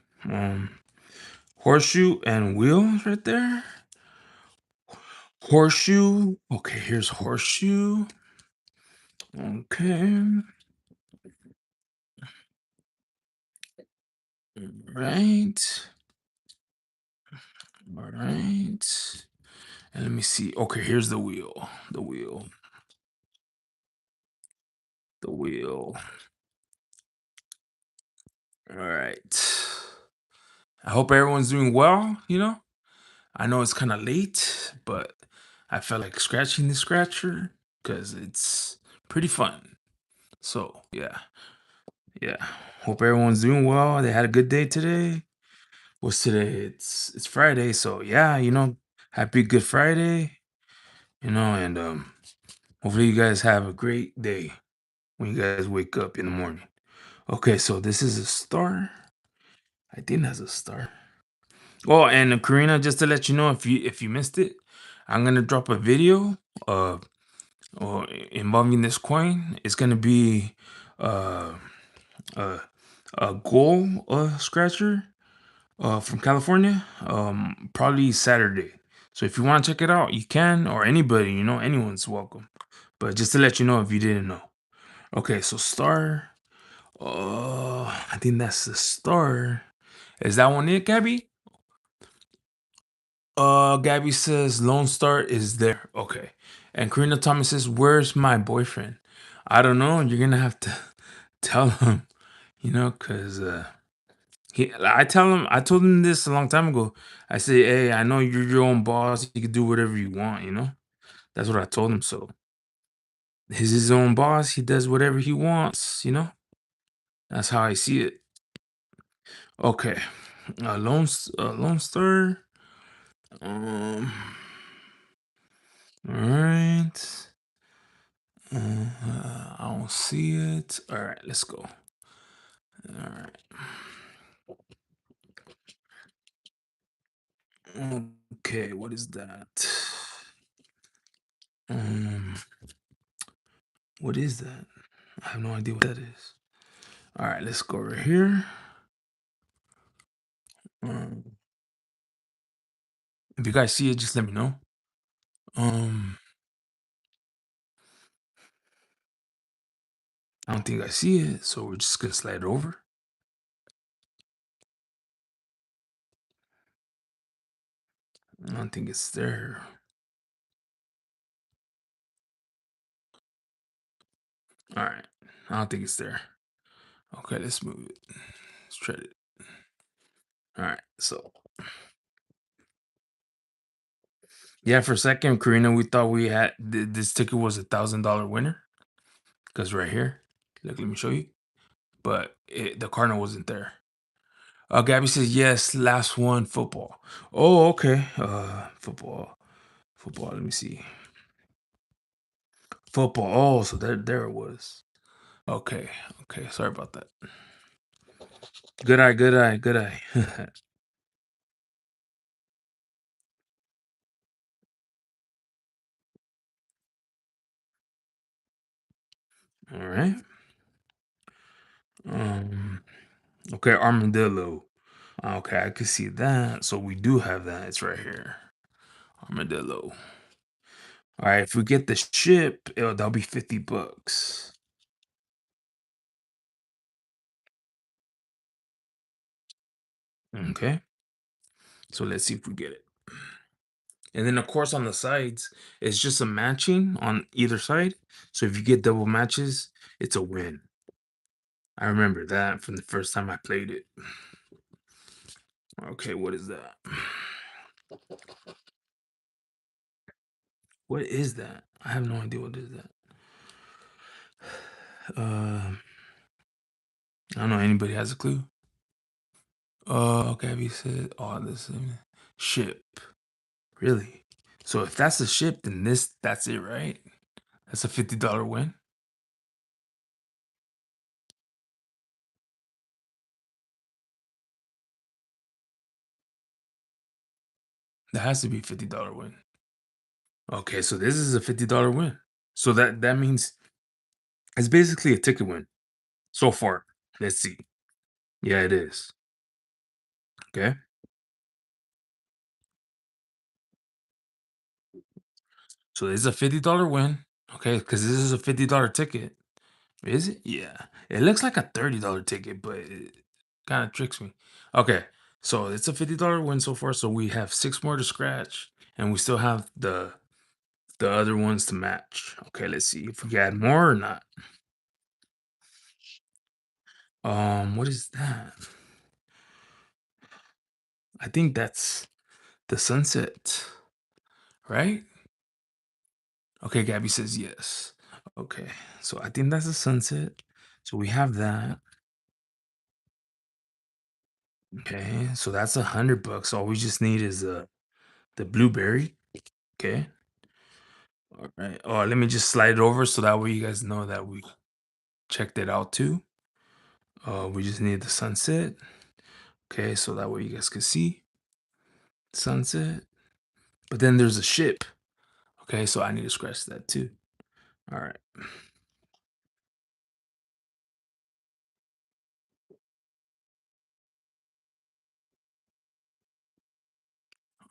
Horseshoe and wheel right there. Horseshoe. Okay, here's horseshoe. Okay. Right. All right. And let me see. Okay, here's the wheel. The wheel. The wheel. All right. I hope everyone's doing well, I know it's kind of late, but I felt like scratching the scratcher because it's pretty fun. So, yeah. Yeah. Hope everyone's doing well. They had a good day today. What's today? It's Friday, so yeah, happy Good Friday, and hopefully you guys have a great day when you guys wake up in the morning. Okay, so this is a star. I think that's a star. Oh, and Karina, just to let you know, if you missed it, I'm gonna drop a video uh involving this coin. It's gonna be uh a a gold scratcher from California, probably Saturday. So if you want to check it out, you can, or anybody, anyone's welcome. But just to let you know if you didn't know. Okay, so star. I think that's the star. Is that one it, Gabby? Gabby says Lone Star is there. Okay. And Karina Thomas says, "Where's my boyfriend?" I don't know. You're gonna have to tell him, because I told him this a long time ago. I say, "Hey, I know you're your own boss. You can do whatever you want." That's what I told him. So he's his own boss. He does whatever he wants. That's how I see it. Okay. Lone Star. Um, all right. I don't see it. All right, let's go. All right. Okay, what is that? Um, what is that? I have no idea what that is. All right, let's go over here. Um, if you guys see it, just let me know. Um, I don't think I see it, so we're just gonna slide it over. I don't think it's there. All right, I don't think it's there. Okay, let's move it. Let's try it. All right, so yeah, for a second, Karina, we thought we had this ticket was $1,000 winner because right here, look, let me show you. But the Cardinal wasn't there. Gabby says yes. Last one, football. Oh, okay. Football, football. Let me see. Football. Oh, so there it was. Okay, okay. Sorry about that. Good eye, good eye, good eye. All right. Um. Okay, armadillo. Okay, I can see that. So we do have that. It's right here. Armadillo. All right. If we get the ship, that'll be $50. Okay. So let's see if we get it. And then of course on the sides, it's just a matching on either side. So if you get double matches, it's a win. I remember that from the first time I played it. Okay, what is that? What is that? I have no idea what is that. I don't know. Anybody has a clue? Okay, we said, oh, this ship. Really? So if that's a ship, then that's it, right? That's a $50 win. That has to be a $50 win. Okay, so this is a $50 win. So that means it's basically a ticket win so far. Let's see. Yeah, it is. Okay. So it's a $50 win. Okay, because this is a $50 ticket. Is it? Yeah. It looks like a $30 ticket, but it kind of tricks me. Okay. So it's a $50 win so far. So we have six more to scratch, and we still have the other ones to match. Okay, let's see if we can add more or not. What is that? I think that's the sunset, right? Okay, Gabby says yes. Okay, so I think that's a sunset. So we have that. Okay, so that's $100. All we just need is the blueberry. Okay. All right. Oh, let me just slide it over so that way you guys know that we checked it out too. We just need the sunset. Okay, so that way you guys can see sunset. But then there's a ship. Okay, so I need to scratch that too. All right.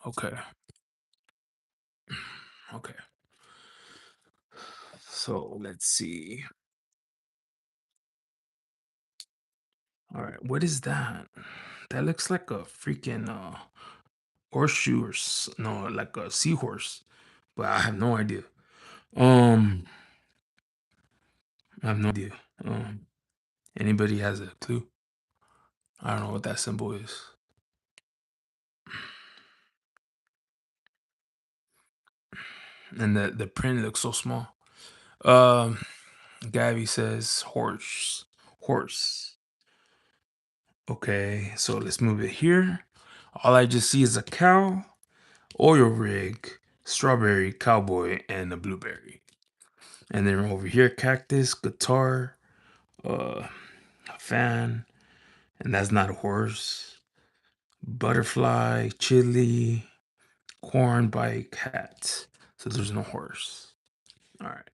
Okay. Okay. So let's see. All right. What is that? That looks like a freaking horseshoe or no, like a seahorse, but I have no idea. Um, I have no idea. Um, Anybody has a clue? I don't know what that symbol is. And the print looks so small. Um, Gabby says horse, horse. Okay, so let's move it here. All I just see is a cow, oil rig, strawberry, cowboy, and a blueberry. And then over here, cactus, guitar, a fan, and that's not a horse. Butterfly, chili, corn, bike, hat. So there's no horse. All right.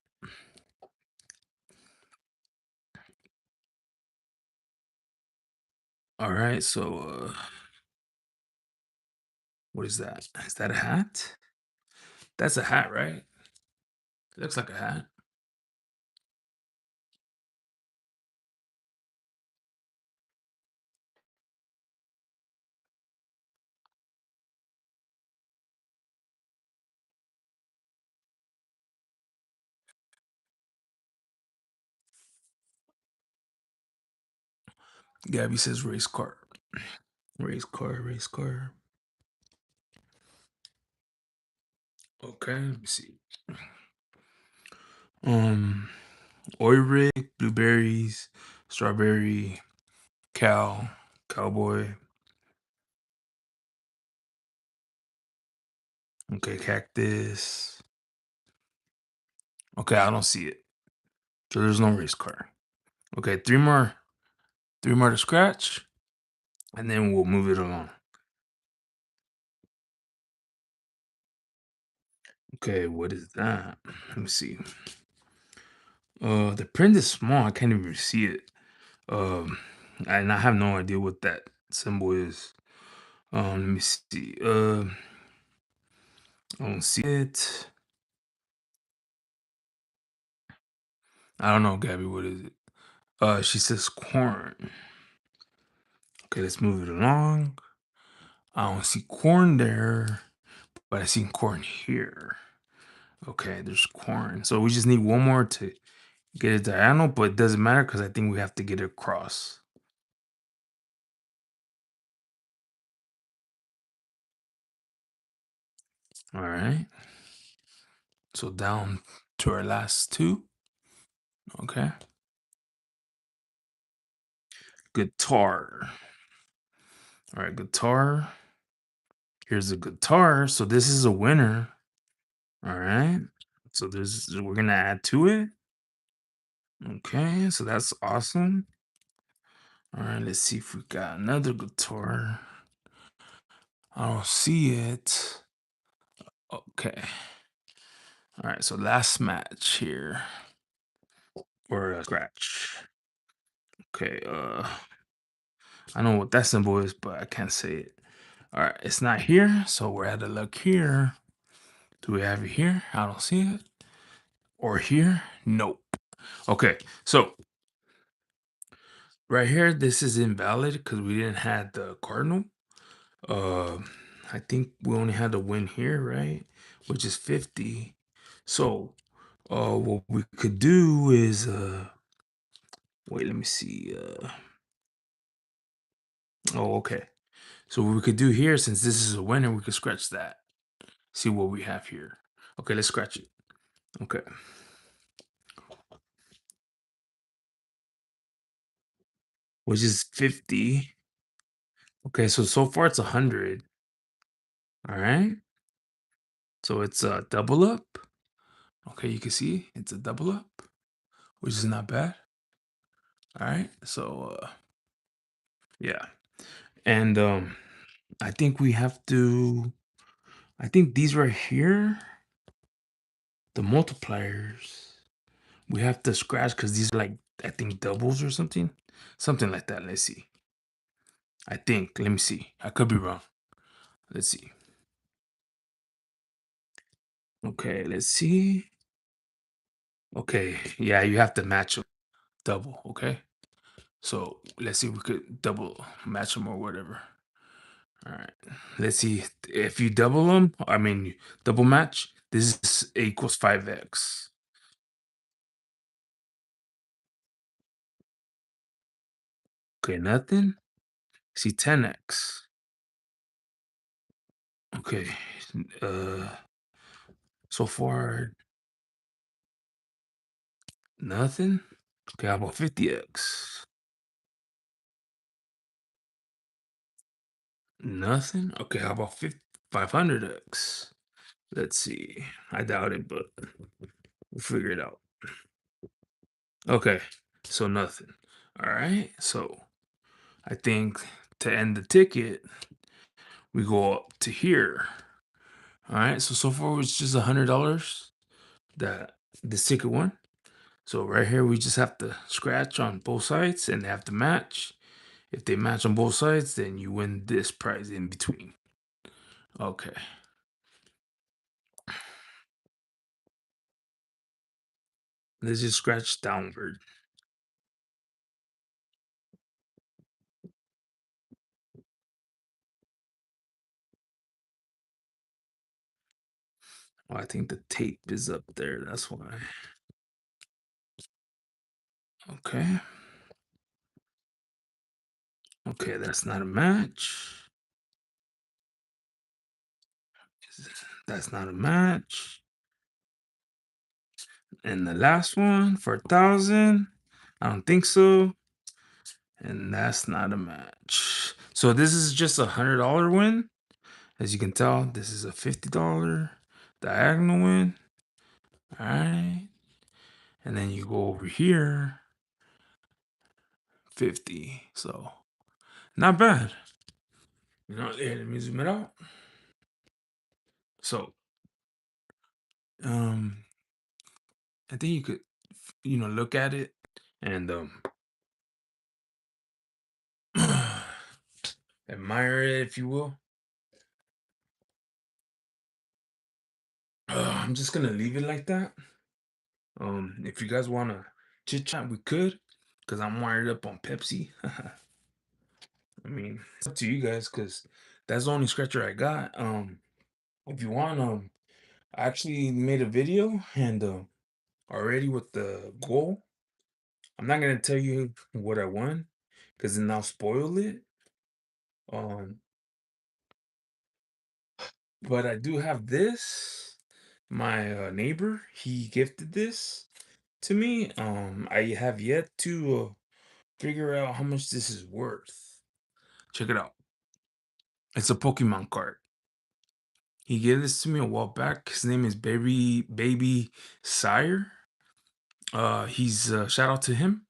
All right. So what is that? Is that a hat? That's a hat, right? It looks like a hat. Gabby says race car. Race car, race car. Okay, let me see. Um, Oil rig, blueberries, strawberry, cow, cowboy. Okay, cactus. Okay, I don't see it. So there's no race car. Okay, three more to scratch, and then we'll move it along. Okay, what is that? Let me see. The print is small. I can't even see it. Um, and I have no idea what that symbol is. Let me see. I don't see it. I don't know, Gabby. What is it? She says corn. Okay, let's move it along. I don't see corn there, but I see corn here. Okay, there's corn. So we just need one more to get it diagonal, but it doesn't matter because I think we have to get it across. All right. So down to our last two. Okay. Guitar. All right, guitar. Here's a guitar. So this is a winner. All right. So we're gonna add to it. Okay, so that's awesome. All right, let's see if we got another guitar. I don't see it. Okay. All right, so last match here. Or a scratch. Okay, I know what that symbol is, but I can't say it. All right, it's not here, so we're out of luck here. Do we have it here? I don't see it. Or here? Nope. Okay, so right here, this is invalid because we didn't have the cardinal. Uh, I think we only had the win here, right? Which is 50. So, what we could do is, wait, let me see. Oh, okay. So what we could do here, since this is a winner, we could scratch that. See what we have here. Okay, let's scratch it. Okay. Which is 50. Okay, so far it's 100. All right. So it's a double up. Okay, you can see it's a double up, which is not bad. All right. So yeah. And I think we have to I think these right here, the multipliers, we have to scratch because these are like I think doubles or something. Something like that. Let's see. I think. Let me see. I could be wrong. Let's see. Okay, let's see. Okay, yeah, you have to match them double, okay? So let's see if we could double match them or whatever. All right. Let's see if you double them. I mean, double match. This is equals 5x. Okay, nothing. See 10x. Okay. Uh, so far nothing. Okay, how about 50x? Nothing. Okay, how about 500x? Let's see. I doubt it, but we'll figure it out. Okay, so nothing. All right, so I think to end the ticket, we go up to here. All right, so far it's just $100 that this ticket won. So right here, we just have to scratch on both sides and they have to match. If they match on both sides, then you win this prize in between. Okay. Let's just scratch downward. Oh, I think the tape is up there. That's why. Okay. Okay, that's not a match. That's not a match. And the last one for 1,000. I don't think so. And that's not a match. So this is just $100 win. As you can tell, this is a $50 diagonal win. All right. And then you go over here, 50. So not bad. Let me zoom it out. So um I think you could look at it and admire it if you will. I'm just gonna leave it like that. If you guys wanna chit chat, we could, cause I'm wired up on Pepsi. I mean, it's up to you guys, cause that's the only scratcher I got. If you want, I actually made a video and already with the goal. I'm not gonna tell you what I won, cause then I'll spoil it. Um, but I do have this. My neighbor, he gifted this to me. I have yet to figure out how much this is worth. Check it out. It's a Pokemon card. He gave this to me a while back. His name is Baby Sire. He's shout out to him.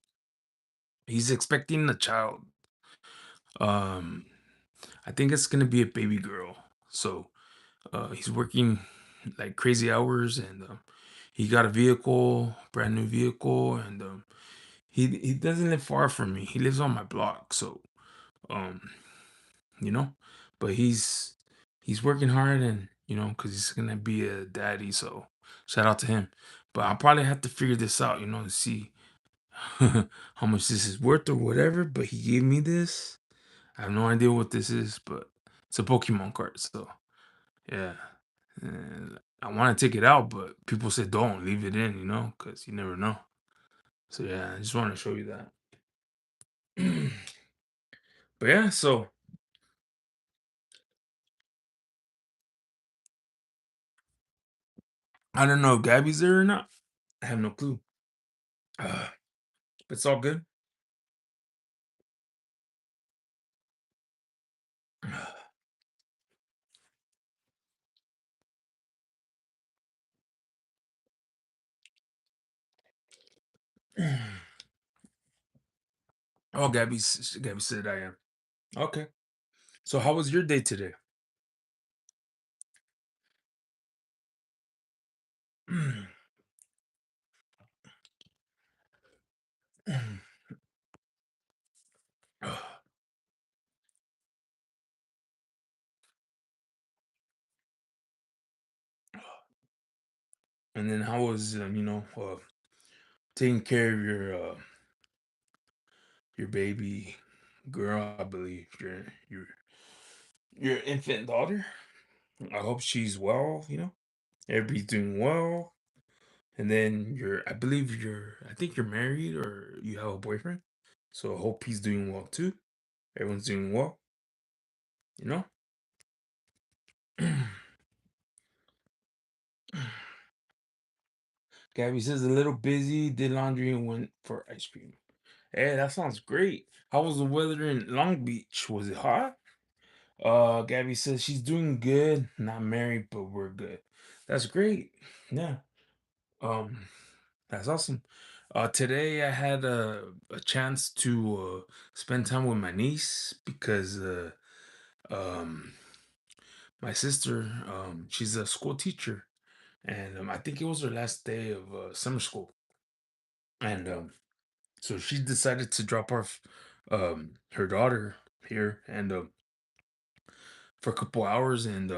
He's expecting a child. Um, I think it's gonna be a baby girl. So he's working like crazy hours, and he got a vehicle, brand new vehicle, and he doesn't live far from me. He lives on my block, so um, you know, but he's working hard, and because he's gonna be a daddy. So shout out to him. But I'll probably have to figure this out, to see how much this is worth or whatever. But he gave me this. I have no idea what this is, but it's a Pokemon card. So yeah. And I want to take it out, but people said don't leave it in, because you never know. So yeah, I just want to show you that. But yeah, so I don't know if Gabby's there or not. I have no clue. Uh, but it's all good. Oh, Gabby said I am. Okay. So how was your day today? And then how was taking care of your baby girl? I believe your your infant daughter. I hope she's well, everybody's doing well. And then I believe I think you're married or you have a boyfriend. So I hope he's doing well too. Everyone's doing well, you know? Gabby says a little busy, did laundry and went for ice cream. Hey, that sounds great. How was the weather in Long Beach? Was it hot? Gabby says she's doing good. Not married, but we're good. That's great. Yeah. Um, that's awesome. Today I had a chance to spend time with my niece because um, my sister, she's a school teacher, and I think it was her last day of summer school, and so she decided to drop off her daughter here and for a couple hours, and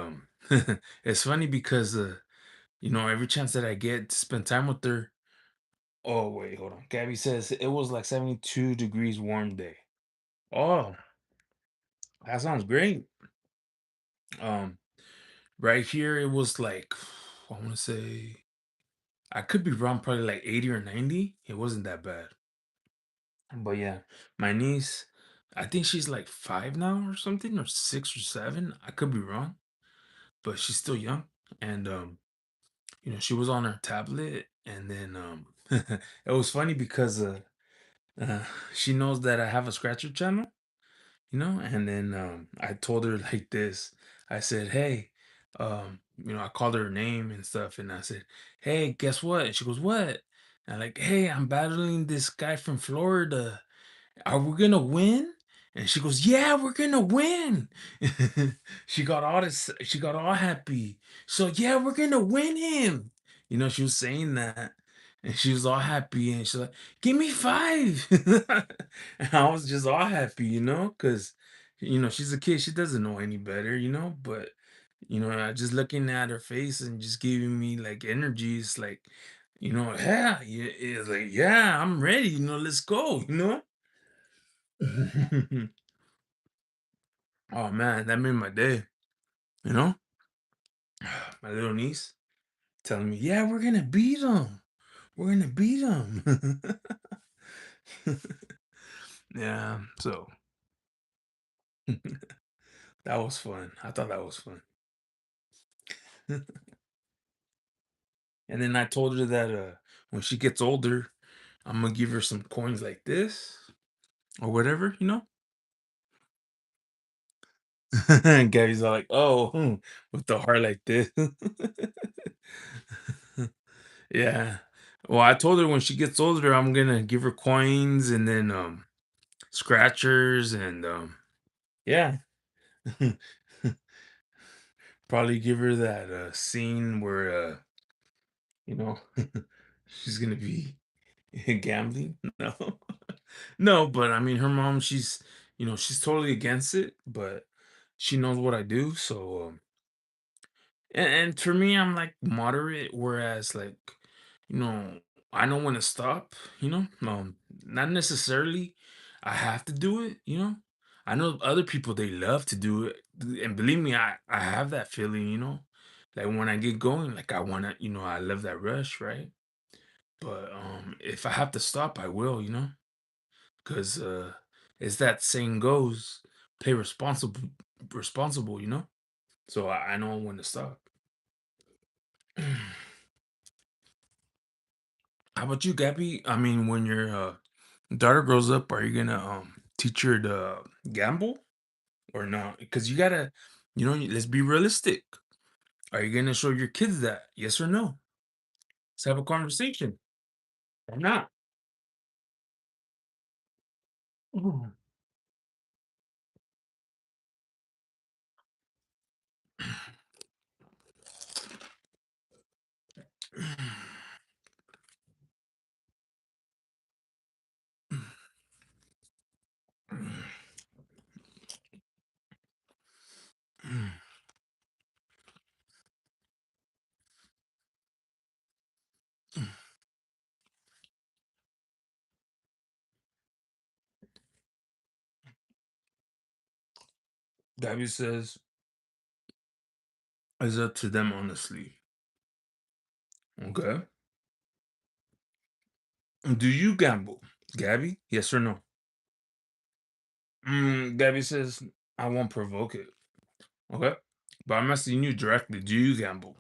it's funny because every chance that I get to spend time with her. Oh wait, hold on. Gabby says it was like 72 degrees warm day. Oh, that sounds great. Um, right here it was like I want to say I could be wrong, probably like 80 or 90. It wasn't that bad. But yeah, my niece, I think she's like 5 now or something, or 6 or 7. I could be wrong, but she's still young. And she was on her tablet, and then it was funny because uh she knows that I have a scratcher channel, and then I told her like this. I said, hey, I called her name and stuff, and I said, hey, guess what? And she goes, what? And I'm like, hey, I'm battling this guy from Florida. Are we gonna win? And she goes, yeah, we're gonna win. She got all happy. So yeah, we're gonna win him. She was saying that. And she was all happy and she's like, give me five. And I was just all happy, because she's a kid, she doesn't know any better, but I just looking at her face and just giving me like energy. It's like, yeah, yeah, it's like, yeah, I'm ready, let's go. Oh man, that made my day. You know, my little niece telling me, "Yeah, we're gonna beat them. We're gonna beat them." Yeah, so that was fun. I thought that was fun. And then I told her that when she gets older, I'm gonna give her some coins like this or whatever. And Gabby's all like, "Oh, with the heart like this." Yeah. Well, I told her when she gets older, I'm gonna give her coins and then scratchers and yeah. Probably give her that scene where you know she's gonna be gambling. No. No, but I mean her mom, she's totally against it, but she knows what I do, so and for me, I'm like moderate, whereas like, you know, I know when to stop, not necessarily I have to do it. I know other people they love to do it. And believe me, I have that feeling. Like when I get going, like I wanna, I love that rush, right? But if I have to stop, I will. Because as that saying goes, play responsible. So I know when to stop. How about you, Gabby? I mean, when your daughter grows up, are you gonna teach her to gamble or not? Because you gotta, let's be realistic. Are you gonna show your kids that? Yes or no? Let's have a conversation. Or not? Ooh. Gabby says. It's up to them, honestly. Okay. Do you gamble, Gabby? Yes or no? Gabby says I won't provoke it. Okay. But I'm asking you directly. Do you gamble?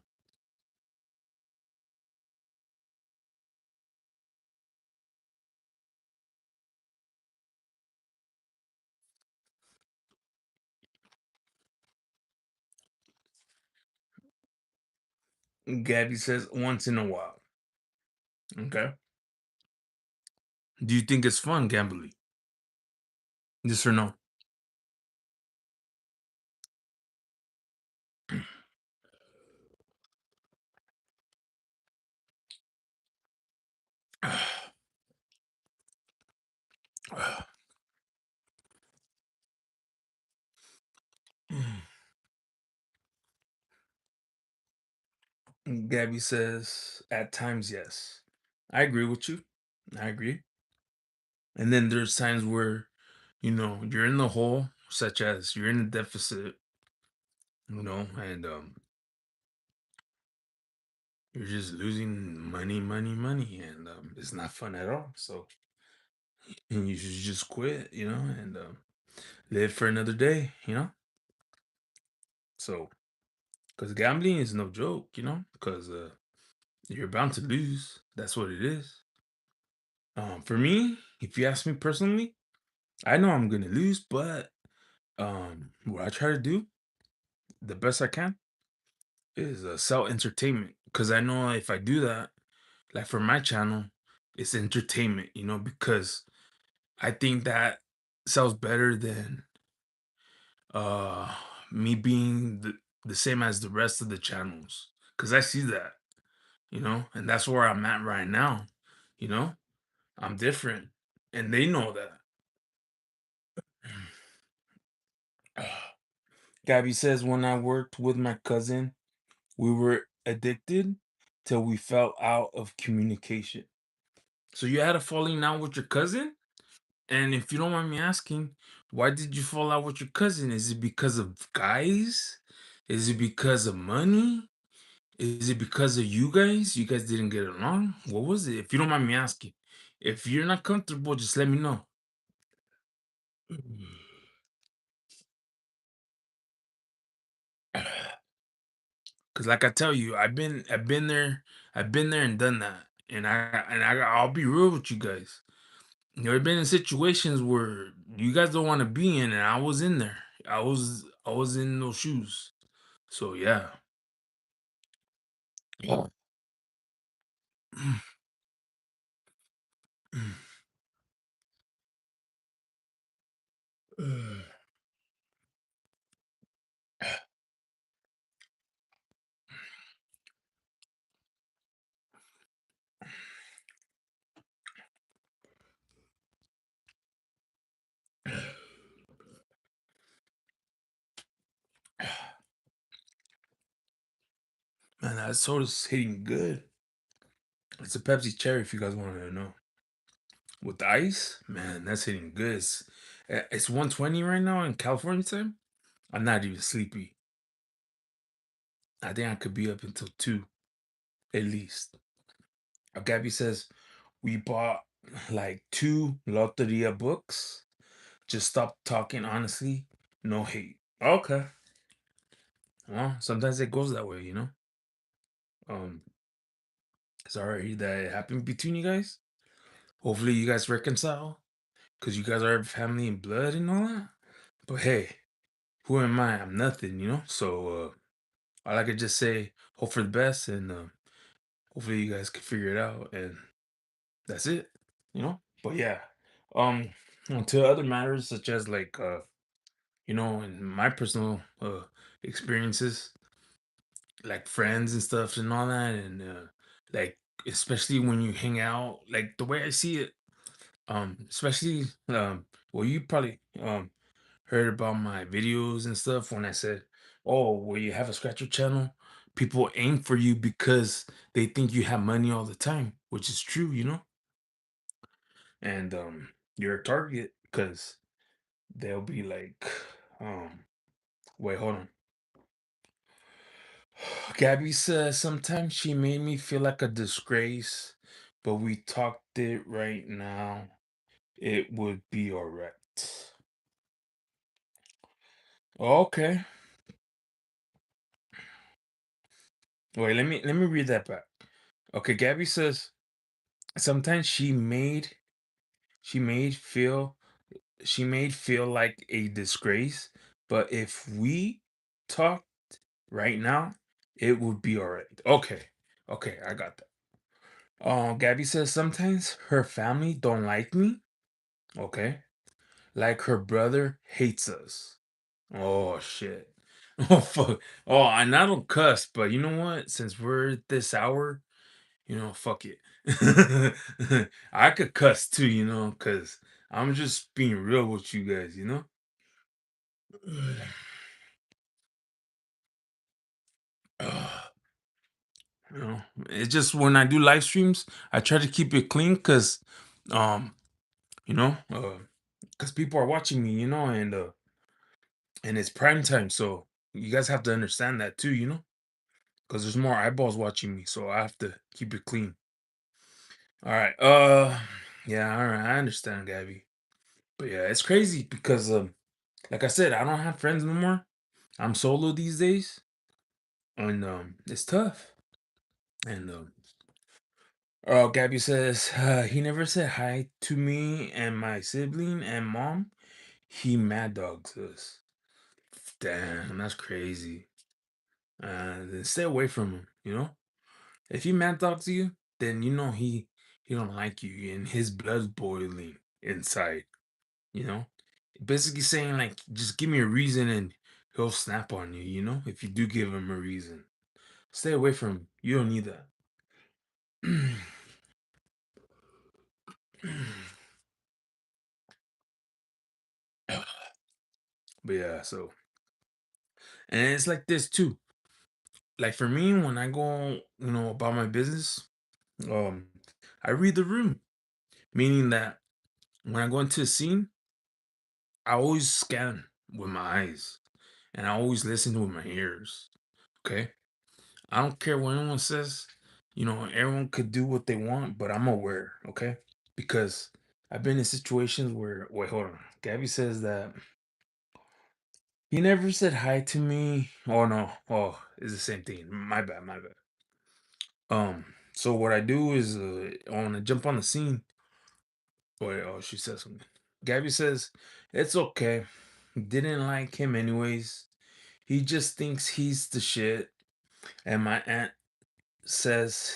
Gabby says once in a while. Okay. Do you think it's fun gambling? Yes or no? Gabby says at times yes. I agree with you. I agree. And then there's times where, you're in the hole, such as you're in a deficit, and you're just losing money, money, money, and it's not fun at all. So, and you should just quit, and live for another day, So, because gambling is no joke, because you're bound to lose. That's what it is. For me, if you ask me personally, I know I'm gonna lose, but what I try to do the best I can is sell entertainment because I know if I do that, like for my channel, it's entertainment, because I think that sells better than uh me being the same as the rest of the channels because I see that, and that's where I'm at right now, you know. I'm different, and they know that. Gabby says when I worked with my cousin, we were addicted till we fell out of communication. So you had a falling out with your cousin? And if you don't mind me asking, why did you fall out with your cousin? Is it because of guys? Is it because of money? Is it because of you guys? You guys didn't get along? What was it? If you don't mind me asking. If you're not comfortable, just let me know. Cause like I tell you, I've been there and done that. I'll be real with you guys. There been in situations where you guys don't want to be in, and I was in there. I was in those shoes. So yeah. Oh. Man, that soda's hitting good. It's a Pepsi Cherry if you guys wanted to know. With the ice, man, that's hitting good. It's 1:20 right now in California time. I'm not even sleepy. I think I could be up until 2 at least. Gabby says we bought like 2 Loteria books. Just stop talking honestly. No hate. Okay. Well, sometimes it goes that way, Um, sorry that it happened between you guys. Hopefully you guys reconcile. Because you guys are family and blood and all that. But hey, who am I? I'm nothing, So all I could just say, hope for the best, and hopefully you guys can figure it out, and that's it. But yeah, um, on to other matters such as like in my personal experiences, like friends and stuff and all that, and like especially when you hang out, like the way I see it, especially well, you probably heard about my videos and stuff when I said, "Oh, well, you have a scratcher channel." People aim for you because they think you have money all the time, which is true. And you're a target because they'll be like, um, wait, hold on. Gabby says sometimes she made me feel like a disgrace, but we talked it right now. It would be all right. Okay. Wait, let me read that back. Okay, Gabby says sometimes she made feel like a disgrace, but if we talked right now, it would be all right. Okay. Okay, I got that. Gabby says sometimes her family don't like me. Okay. Like her brother hates us. Oh shit. Oh fuck. Oh, and I don't cuss, but you know what? Since we're at this hour, fuck it. I could cuss too, because I'm just being real with you guys. Ugh, it's just when I do live streams, I try to keep it clean because, um, you know, because people are watching me, and it's prime time, so you guys have to understand that too. Because there's more eyeballs watching me, so I have to keep it clean. All right. Yeah. All right. I understand, Gabby. But yeah, it's crazy because like I said, I don't have friends no more. I'm solo these days, and it's tough. And Gabby says he never said hi to me and my sibling and mom. He mad dogs us. Damn, that's crazy. Then stay away from him. If he mad dogs you, then he don't like you, and his blood's boiling inside. You know, basically saying like, just give me a reason, and he'll snap on you. If you do give him a reason, stay away from him. You don't need that. But yeah, so and it's like this too. Like for me, when I go, about my business, um, I read the room, meaning that when I go into a scene, I always scan with my eyes and I always listen with my ears. Okay. I don't care what anyone says. Everyone could do what they want, but I'm aware. Okay. Because I've been in situations where, wait, hold on. Gabby says that he never said hi to me. Oh, no. Oh, it's the same thing. My bad. My bad. So what I do is, I want to jump on the scene. Wait, oh, she says something. Gabby says, it's okay. Didn't like him anyways. He just thinks he's the shit. And my aunt says,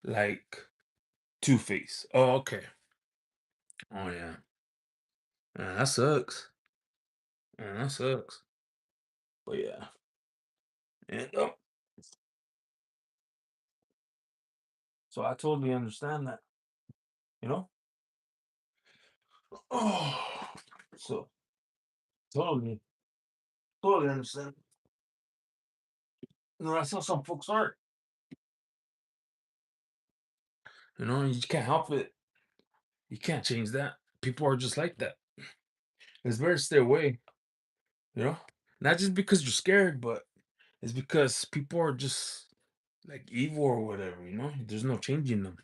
like, Two Face. Oh, okay. Oh, yeah. That sucks. That sucks. But yeah. And, so I totally understand that, you know? Oh, so totally, totally understand. That's how some folks are. You can't help it. You can't change that. People are just like that. It's better to stay away, you know? Not just because you're scared, but it's because people are just like evil or whatever. There's no changing them.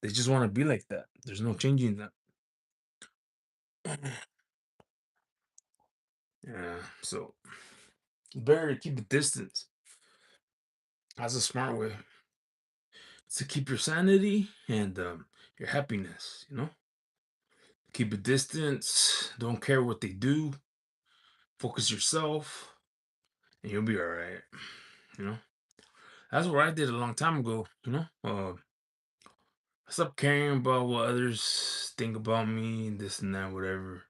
They just want to be like that. There's no changing that. Yeah, so better to keep a distance. That's a smart way to keep your sanity and your happiness. Keep a distance. Don't care what they do. Focus yourself, and you'll be all right. You know. That's what I did a long time ago. I stopped caring about what others think about me and this and that, whatever.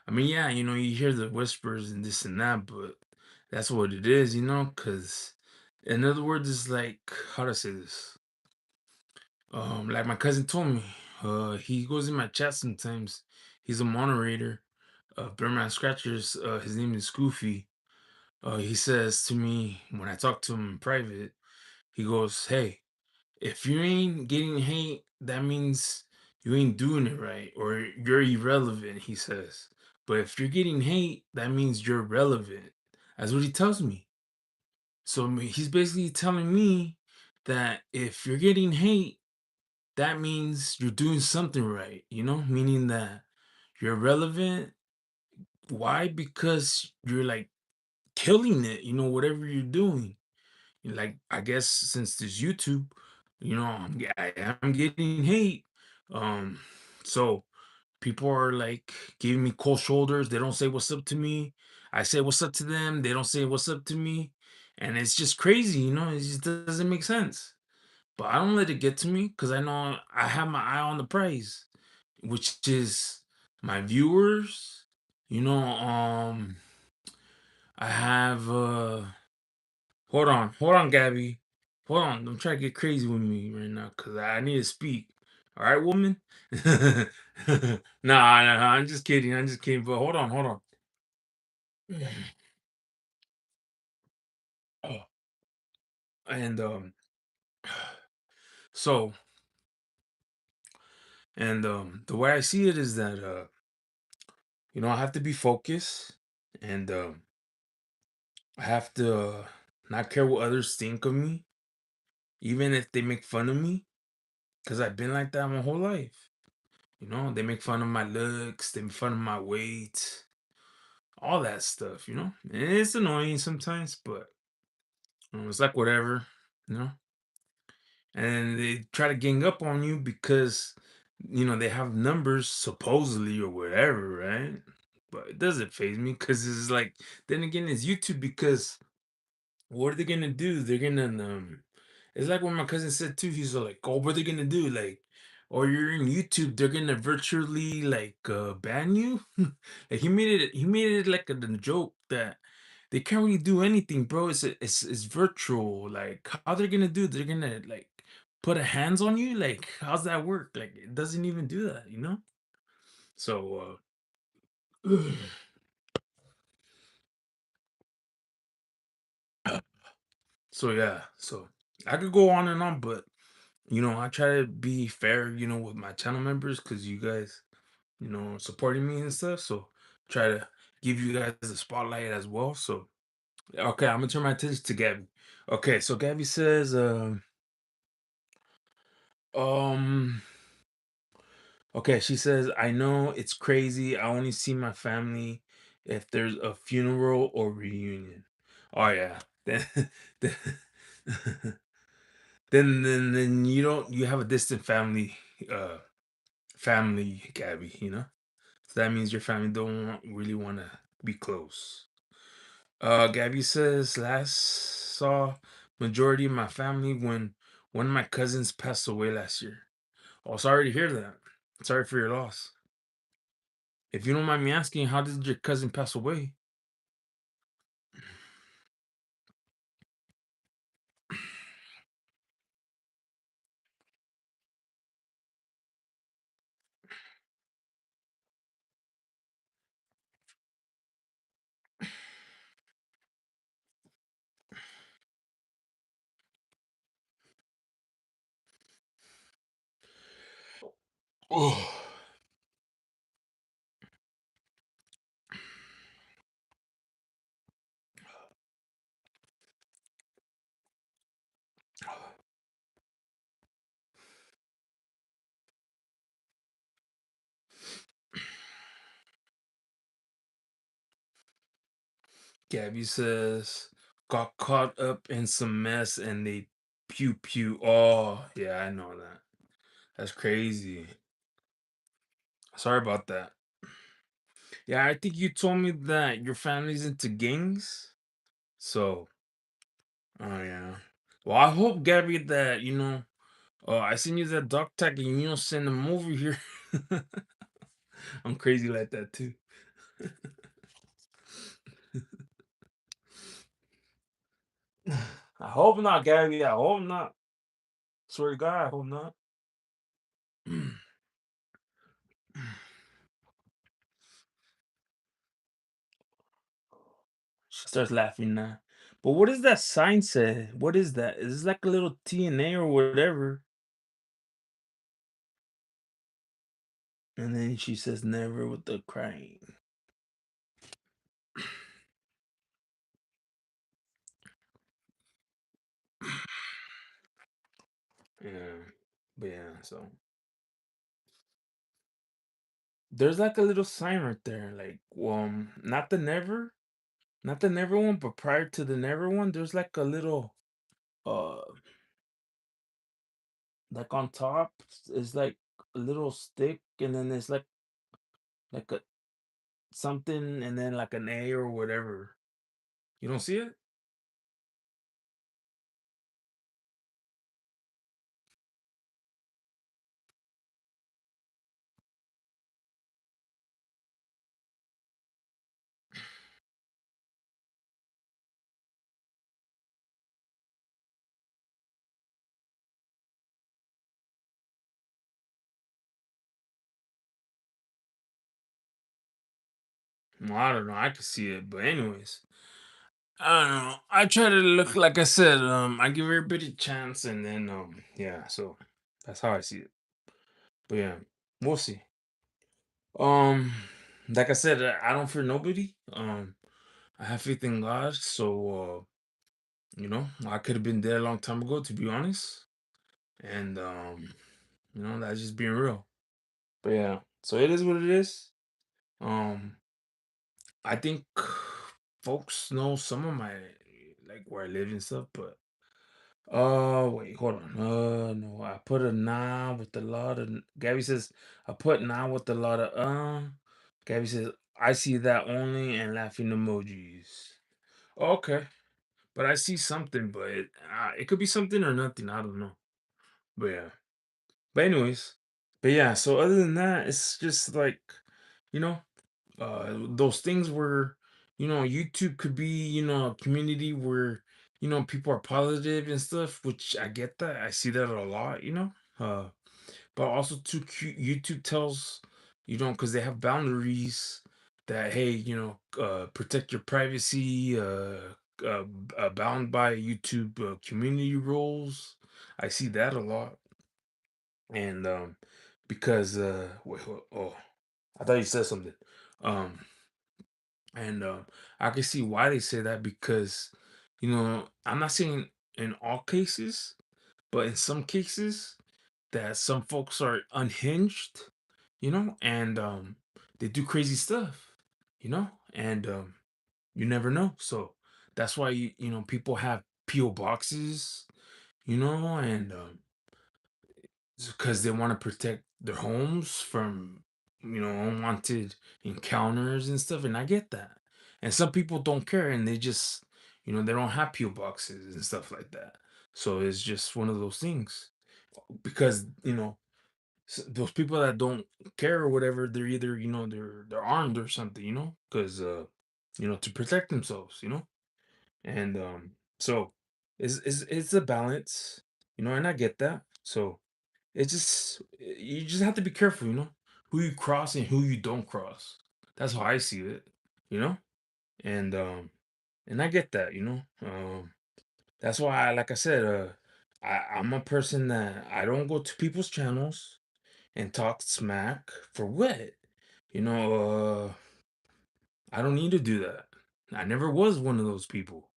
I mean, yeah, you hear the whispers and this and that, but that's what it is. Because in other words, it's like, how to say this? Like my cousin told me, he goes in my chat sometimes. He's a moderator of Blurman Scratchers. His name is Goofy. He says to me when I talk to him in private, he goes, "Hey, if you ain't getting hate, that means you ain't doing it right, or you're irrelevant," he says. But if you're getting hate, that means you're relevant. That's what he tells me. So he's basically telling me that if you're getting hate, that means you're doing something right, meaning that you're relevant. Why? Because you're like killing it, whatever you're doing. Like, I guess since this YouTube, I am getting hate. Um, so people are like giving me cold shoulders. They don't say what's up to me. I say what's up to them. They don't say what's up to me. And it's just crazy, it just doesn't make sense. But I don't let it get to me because I know I have my eye on the prize, which is my viewers. I have hold on, Gabby. Hold on. Don't try to get crazy with me right now because I need to speak. All right, woman? Nah, I'm just kidding. I'm just kidding. But hold on. Oh, and so the way I see it is that I have to be focused and I have to not care what others think of me, even if they make fun of me, because I've been like that my whole life. They make fun of my looks, they make fun of my weight, all that stuff. And it's annoying sometimes, but it's like whatever, you know. And they try to gang up on you because they have numbers supposedly or whatever, right? But it doesn't phase me because it's like then again it's YouTube because what are they gonna do? They're gonna it's like what my cousin said too. He's like, oh, what are they gonna do? Like, or you're in YouTube, they're gonna virtually like ban you. Like he made it like a joke that they can't really do anything, bro. It's virtual. Like how they're gonna do? They're gonna like put a hands on you. Like how's that work? Like it doesn't even do that. So so yeah. So I could go on and on, but I try to be fair, with my channel members because you guys, supporting me and stuff. So try to give you guys a spotlight as well. So okay, I'm gonna turn my attention to Gabby. Okay, so Gabby says, um, okay, she says, I know it's crazy. I only see my family if there's a funeral or reunion. Oh yeah. Then then then you have a distant family, Gabby, So that means your family don't really want to be close. Gabby says last saw majority of my family when one of my cousins passed away last year. Oh, sorry to hear that. Sorry for your loss. If you don't mind me asking, how did your cousin pass away? Oh, Gabby says got caught up in some mess and they pew pew. Oh, yeah, I know that. That's crazy. Sorry about that. Yeah, I think you told me that your family's into gangs. So, oh yeah. Well, I hope Gabby that I send you that dog tag and send them over here. I'm crazy like that too. I hope not, Gabby. I hope not. Swear to God, I hope not. She starts laughing now. But what does that sign say? What is that? Is it like a little TNA or whatever? And then she says, never with the crying. Yeah. But yeah, so there's like a little sign right there, like not the never one, but prior to the never one, there's like a little uh like on top is like a little stick, and then there's like a something, and then like an A or whatever. You don't see it? Well, I don't know. I can see it, but anyways, I don't know. I try to look like I said. I give everybody a chance, and then yeah. So that's how I see it. But yeah, we'll see. Um, like I said, I don't fear nobody. I have faith in God. So I could have been dead a long time ago, to be honest. And that's just being real. But yeah, so it is what it is. Um, I think folks know some of my like where I live and stuff, but wait, hold on. No, I put a nah with a lot of. Gabby says I put nah with a lot of. Gabby says I see that only and laughing emojis. Okay, but I see something, but it could be something or nothing. I don't know. But yeah. But anyways. But yeah. So other than that, it's just like, you know, those things where YouTube could be a community where people are positive and stuff, which I get that. I see that a lot, but also too YouTube tells because they have boundaries that, hey, protect your privacy, bound by YouTube community rules. I see that a lot. And because oh, I thought you said something. um and I can see why they say that, because I'm not saying in all cases, but in some cases that some folks are unhinged, and they do crazy stuff, and you never know. So that's why people have PO boxes, and because they want to protect their homes from unwanted encounters and stuff, and I get that. And some people don't care, and they just they don't have PO boxes and stuff like that. So it's just one of those things, because those people that don't care or whatever, they're either they're armed or something, because to protect themselves, and so it's a balance, and I get that. So you just have to be careful, who you cross and who you don't cross. That's how I see it, you know, and I get that, that's why, like I said, I'm a person that I don't go to people's channels and talk smack for what, you know. I don't need to do that. I never was one of those people.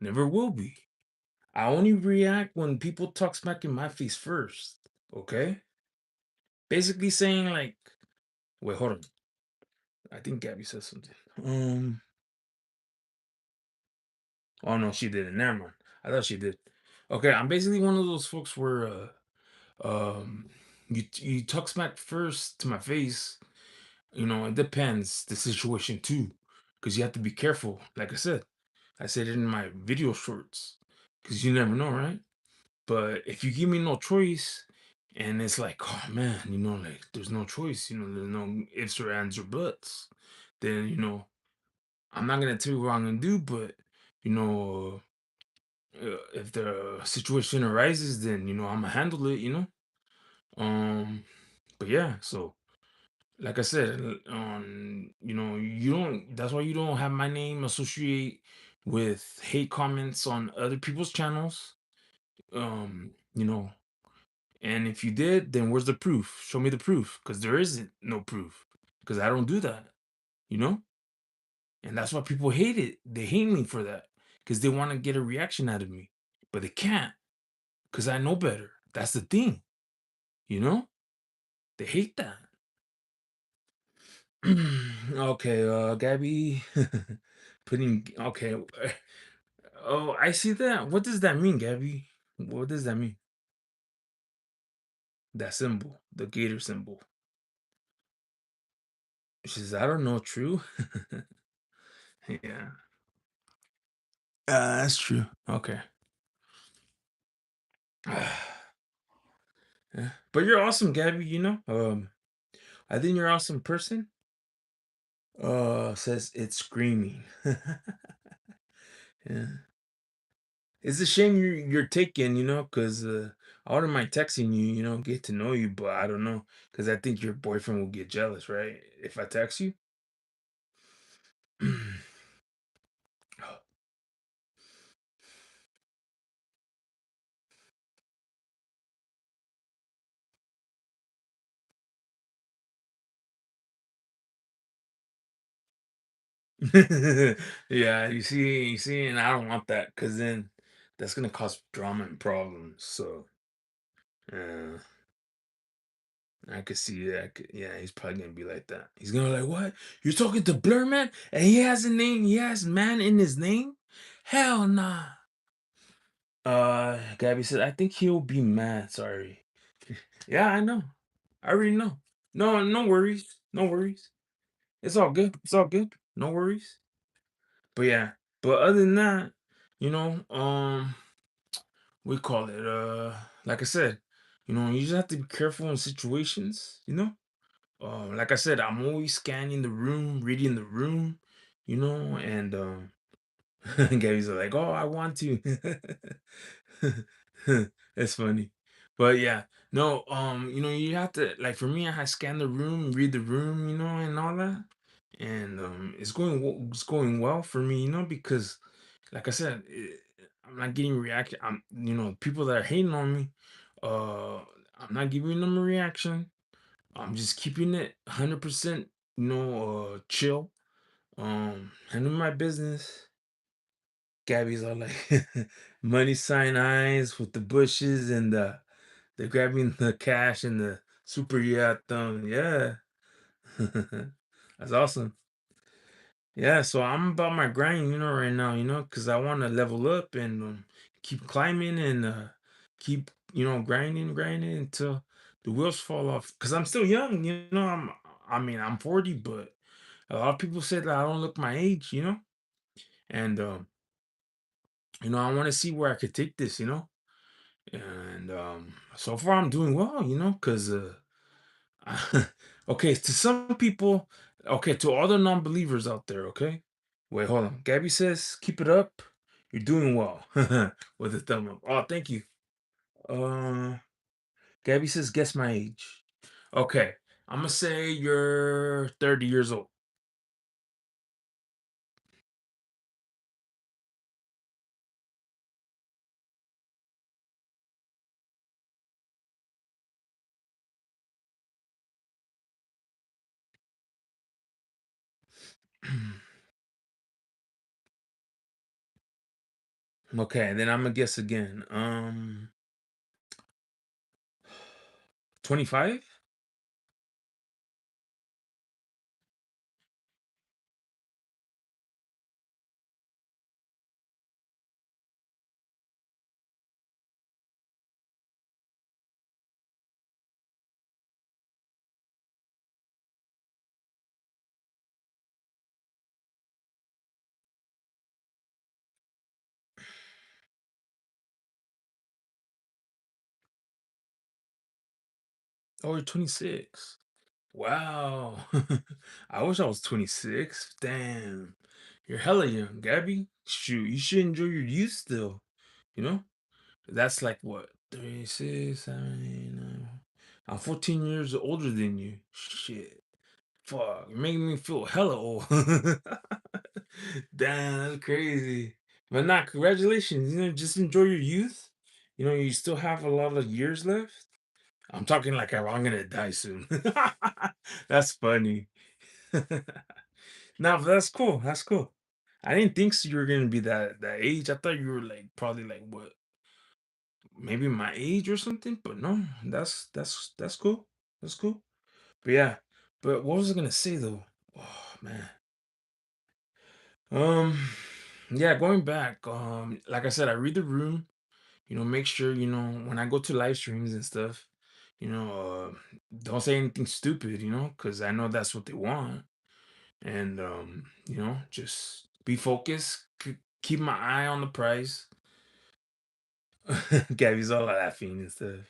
Never will be. I only react when people talk smack in my face first. Okay? Basically saying like, wait, hold on. I think Gabby said something. Oh no, she didn't. Never mind. I thought she did. Okay, I'm basically one of those folks where you talk smack first to my face. It depends the situation too, because you have to be careful. Like I said it in my video shorts, because you never know, right? But if you give me no choice, and it's like, oh man, like there's no choice, there's no ifs or ands or buts, then I'm not gonna tell you what I'm gonna do, but you know, if the situation arises, then I'm gonna handle it, Um, but yeah, so like I said, you don't. That's why you don't have my name associate with hate comments on other people's channels. You know, and if you did, then where's the proof? Show me the proof, because there isn't no proof, because I don't do that, you know. And that's why people hate it. They hate me for that, because they want to get a reaction out of me, but they can't, because I know better. That's the thing, you know? They hate that. Okay, Gabby, okay. Oh, I see that. What does that mean, Gabby? What does that mean? That symbol, the gator symbol. She says, I don't know, true. Yeah. That's true. Okay. Yeah. But you're awesome, Gabby, you know? I think you're an awesome person. Says it's screaming. Yeah. It's a shame you're taken, you know, because I wouldn't mind texting you, you know, get to know you, but I don't know, because I think your boyfriend will get jealous, right? If I text you. Yeah, you see, and I don't want that because then that's gonna cause drama and problems. So, uh, I could see that. Yeah, he's probably gonna be like that. He's gonna be like, "What? You're talking to Blurman, and he has a name. He has man in his name? Hell nah." Gabby said, "I think he'll be mad. Sorry." Yeah, I know. I already know. No, no worries. No worries. It's all good. It's all good. No worries. But yeah. But other than that, you know, we call it like I said, you know, you just have to be careful in situations, you know. Like I said, I'm always scanning the room, reading the room, you know, and Gabby's like, oh, I want to. It's funny. But yeah, no, you know, you have to like for me, I scan the room, read the room, you know, and all that. And it's going well for me, you know, because like I said, I'm not getting reaction. I'm you know, people that are hating on me, uh I'm not giving them a reaction. I'm just keeping it 100%, you know, chill. Handling my business. Gabby's all like money sign eyes with the bushes and the grabbing the cash and the super yacht thumb. Yeah. That's awesome. Yeah, so I'm about my grind, you know, right now, you know, because I want to level up and keep climbing and keep, you know, grinding until the wheels fall off. Because I'm still young, you know. I mean, I'm 40, but a lot of people say that I don't look my age, you know, and you know, I want to see where I could take this, you know, and so far I'm doing well, you know, because okay, to some people, okay, to all the non-believers out there, okay. Wait, hold on. Gabby says, "Keep it up. You're doing well." With a thumb up. Oh, thank you. Uh, Gabby says, "Guess my age." Okay, I'm gonna say you're 30 years old. Okay, then I'm gonna guess again. 25. Oh, you're 26. Wow. I wish I was 26. Damn. You're hella young, Gabby. Shoot, you should enjoy your youth still. You know? That's like what? 36, 7, 8, 9. I'm 14 years older than you. Shit. Fuck. You're making me feel hella old. Damn, that's crazy. But not congratulations. You know, just enjoy your youth. You know, you still have a lot of years left. I'm talking like I'm gonna die soon. That's funny. No, but that's cool. That's cool. I didn't think so you were gonna be that age. I thought you were like probably like what maybe my age or something, but no, that's cool. That's cool. But yeah, but what was I gonna say though? Oh man. Um, yeah, going back, like I said, I read the room, make sure, when I go to live streams and stuff, don't say anything stupid, because I know that's what they want. And just be focused, keep my eye on the prize. Gabby's all laughing and stuff.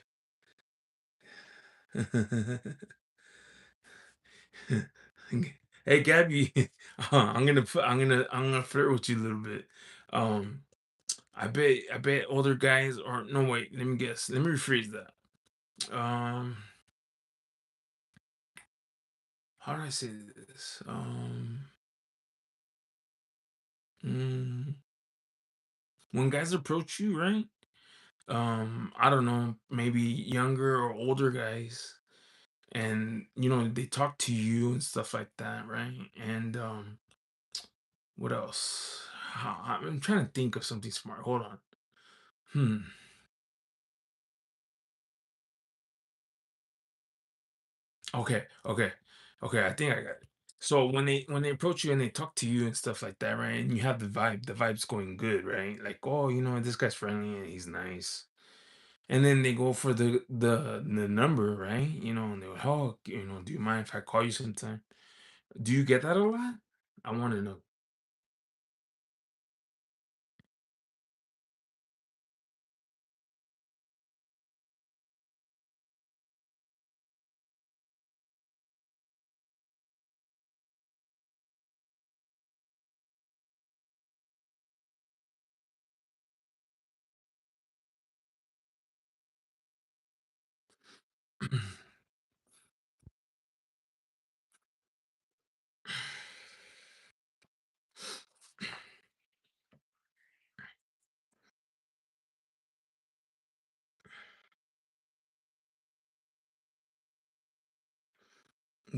Hey Gabby, I'm gonna flirt with you a little bit. Um, I bet older guys or no wait, let me guess. Let me rephrase that. Um, how do I say this? Mm, when guys approach you, right? I don't know, maybe younger or older guys, and they talk to you and stuff like that, right? And what else? I'm trying to think of something smart. Hold on. Hmm. Okay, okay, okay. I think I got it. So when they approach you and they talk to you and stuff like that, right? And you have the vibe's going good, right? Like, oh, this guy's friendly and he's nice. And then they go for the number, right? And they go, oh, do you mind if I call you sometime? Do you get that a lot? I want to know.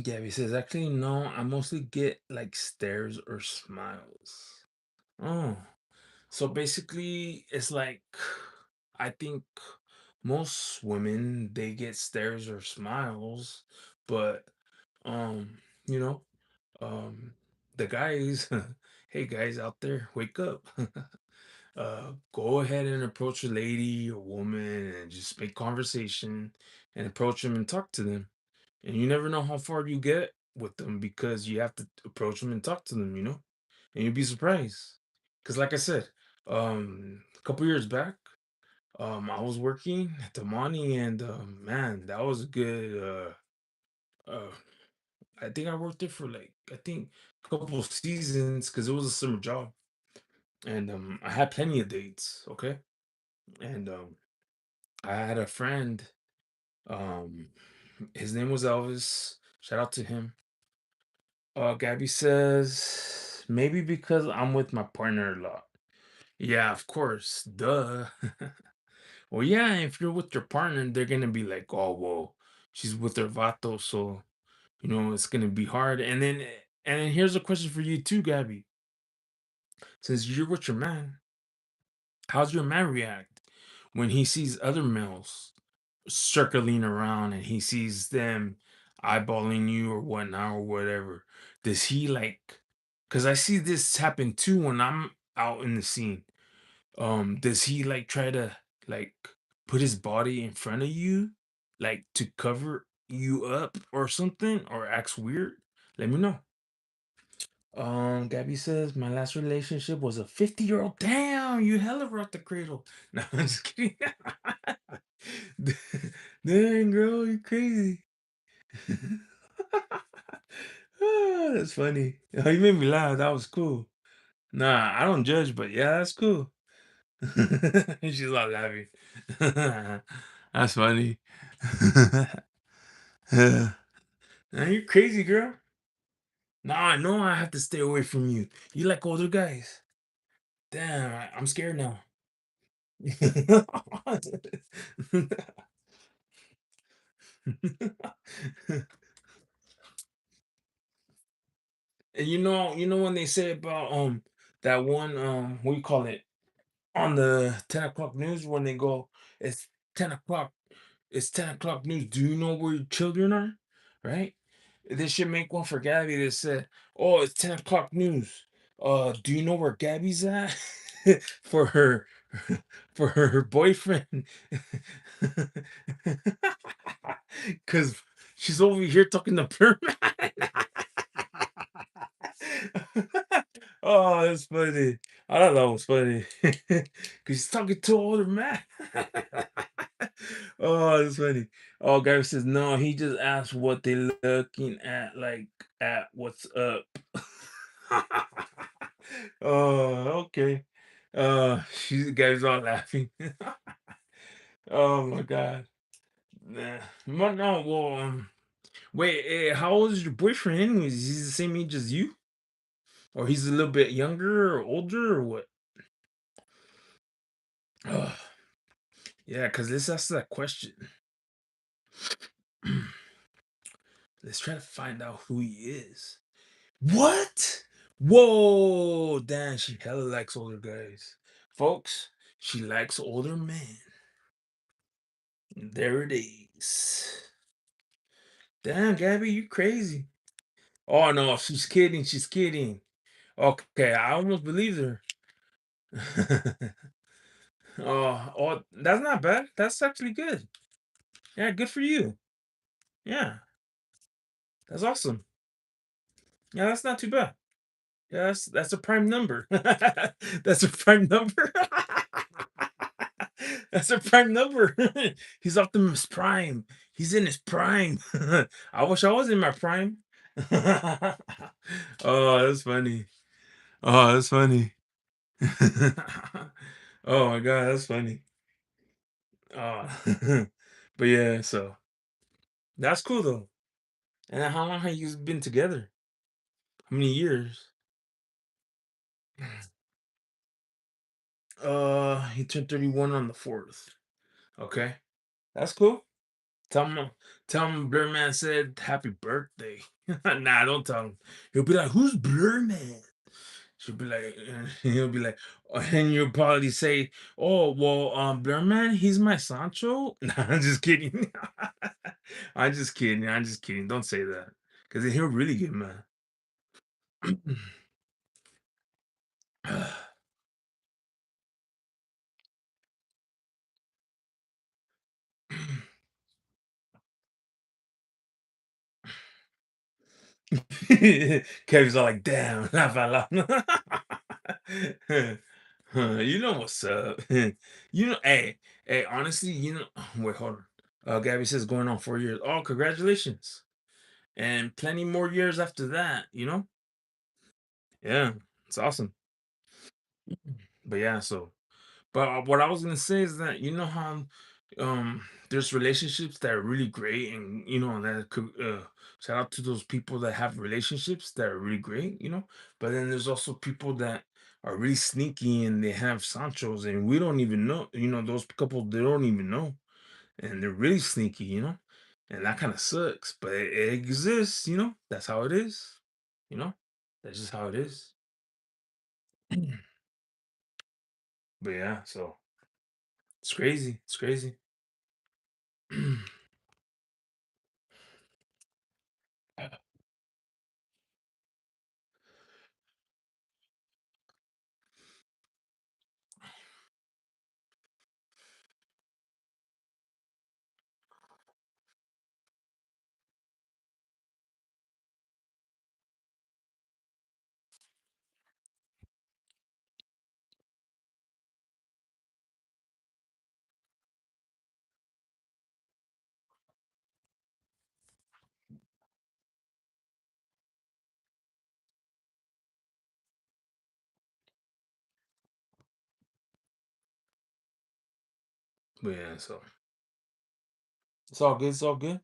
Gabby says, actually, no, I mostly get like stares or smiles. Oh. So basically, it's like I think most women they get stares or smiles, but um, you know, um, the guys, hey guys out there, wake up. Go ahead and approach a lady or woman and just make conversation and approach them and talk to them. And you never know how far you get with them because you have to approach them and talk to them, and you'd be surprised. Because, like I said, a couple years back, I was working at the money, and man, that was a good. I think I worked there for like I think a couple of seasons because it was a summer job, and I had plenty of dates. Okay, and I had a friend. Um, his name was Elvis. Shout out to him. Gabby says maybe because I'm with my partner a lot. Yeah, of course. Duh. Well, yeah, if you're with your partner, they're gonna be like, oh, well, she's with her vato, so it's gonna be hard. And then here's a question for you too, Gabby. Since you're with your man, how's your man react when he sees other males circling around and he sees them eyeballing you or whatnot or whatever? Does he like? Because I see this happen too when I'm out in the scene. Does he like try to like put his body in front of you, like to cover you up or something, or acts weird? Let me know. Gabby says my last relationship was a 50-year-old. Damn, you hella rocked the cradle. No, I'm just kidding. Dang, girl, you crazy. Ah, that's funny. Oh, you made me laugh. That was cool. Nah, I don't judge, but yeah, that's cool. She's all laughing. That's funny. Yeah. Now you're crazy, girl. Nah, I know I have to stay away from you. You like older guys. Damn, I'm scared now. And you know when they say about that one what do you call it? on the 10 o'clock news when they go, "It's 10 o'clock. It's 10 o'clock news. Do you know where your children are?" Right? They should make one for Gabby that said, "Oh, it's 10 o'clock news. Do you know where Gabby's at?" for her for her boyfriend. Cause she's over here talking to Blurman. Oh, that's funny. I thought that was funny. Cause she's talking to an older man. Oh, that's funny. Oh, Gary says, no, he just asked what they looking at, like at what's up. Oh, okay. She's guys all laughing. Oh my god. Nah. No, well, wait, how old is your boyfriend anyways? Is he the same age as you? Or he's a little bit younger or older or what? Ugh. Yeah, because let's ask that question. Let's try to find out who he is. What? Whoa, damn, she hella likes older guys. Folks, she likes older men. There it is. Damn, Gabby, you crazy. Oh no, she's kidding, she's kidding. Okay, I almost believed her. Oh, that's not bad. That's actually good. Yeah, good for you. Yeah, that's awesome. Yeah, that's not too bad. Yeah, that's a prime number. That's a prime number. That's a prime number. He's Optimus Prime. He's in his prime. I wish I was in my prime. Oh, that's funny. Oh, that's funny. Oh my god, that's funny. Oh. But yeah, so that's cool though. And how long have you been together? How many years? He turned 31 on the 4th. Okay. That's cool. Tell him tell him Blurman said happy birthday. Nah, don't tell him. He'll be like, "Who's Blurman?" She'll be like, he'll be like, and you'll probably say, "Oh, well, Blurman, he's my Sancho." Nah, I'm just kidding. I'm just kidding. I'm just kidding. Don't say that, because he'll really get mad. Kevin's all like, "Damn, laugh out loud." You know what's up. You know, hey, honestly, wait, hold on. Gabby says going on 4 years. Oh, congratulations. And plenty more years after that, you know? Yeah, it's awesome. But yeah, so but what I was gonna say is that you know how there's relationships that are really great and that could shout out to those people that have relationships that are really great, but then there's also people that are really sneaky and they have Sanchos and we don't even know, those couple they don't even know and they're really sneaky, and that kind of sucks, but it exists, that's how it is, you know, that's just how it is. But yeah, so it's crazy, it's crazy. But yeah, so it's all good. It's all good.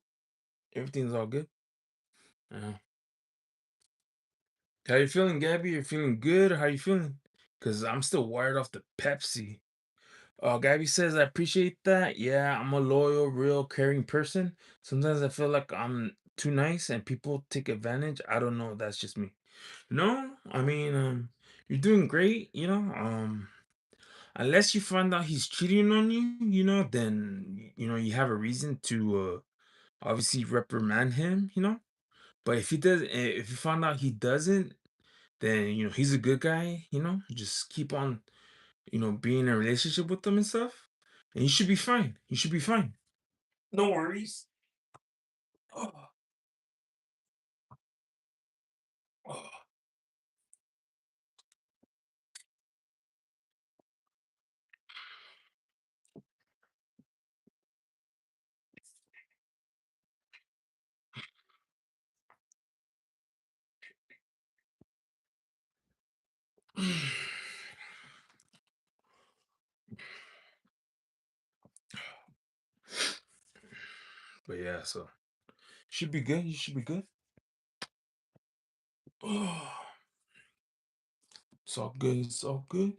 Everything's all good. Yeah. How you feeling, Gabby? You feeling good? Or how you feeling? Cause I'm still wired off the Pepsi. Gabby says I appreciate that. Yeah, I'm a loyal, real, caring person. Sometimes I feel like I'm too nice and people take advantage. I don't know. That's just me. No, I mean, you're doing great. unless you find out he's cheating on you, then you have a reason to obviously reprimand him, But if he does, if you find out he doesn't, then he's a good guy, Just keep on, being in a relationship with them and stuff, and you should be fine. You should be fine. No worries. Oh, oh. But yeah, so should be good. You should be good. Oh, it's all good. It's all good.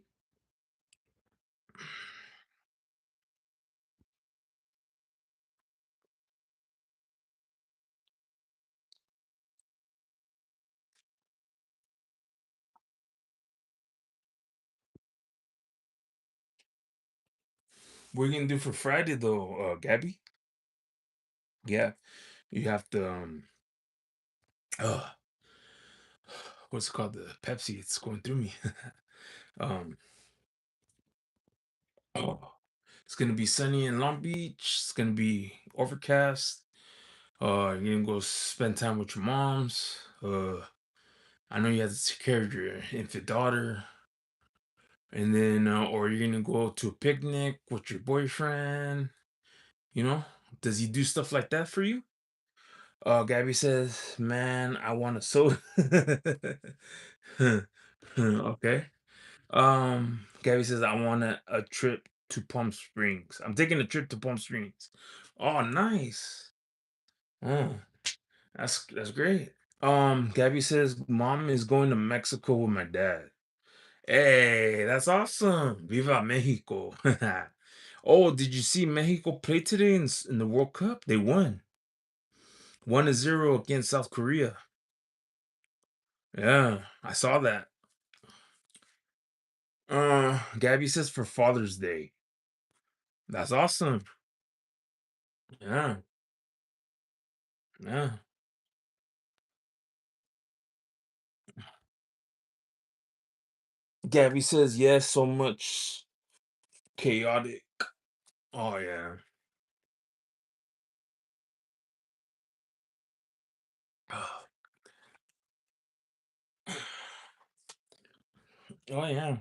What are you gonna do for Friday though, Gabby? Yeah, you have to uh what's it called? The Pepsi, it's going through me. um oh, it's gonna be sunny in Long Beach, it's gonna be overcast. You're gonna go spend time with your moms. I know you have to take care of your infant daughter. And then or you're gonna go to a picnic with your boyfriend, you know? Does he do stuff like that for you? Gabby says, "Man, I want a soda." Okay. Gabby says, "I want a trip to Palm Springs. I'm taking a trip to Palm Springs." Oh, nice. Oh, that's great. Gabby says, "Mom is going to Mexico with my dad." Hey, that's awesome. Viva Mexico. Oh, did you see Mexico play today in the World Cup? They won 1-0 against South Korea. Yeah, I saw that. Gabby says for Father's Day. That's awesome. Yeah, yeah. Gabby says yes, so much chaotic. Oh yeah. Oh yeah.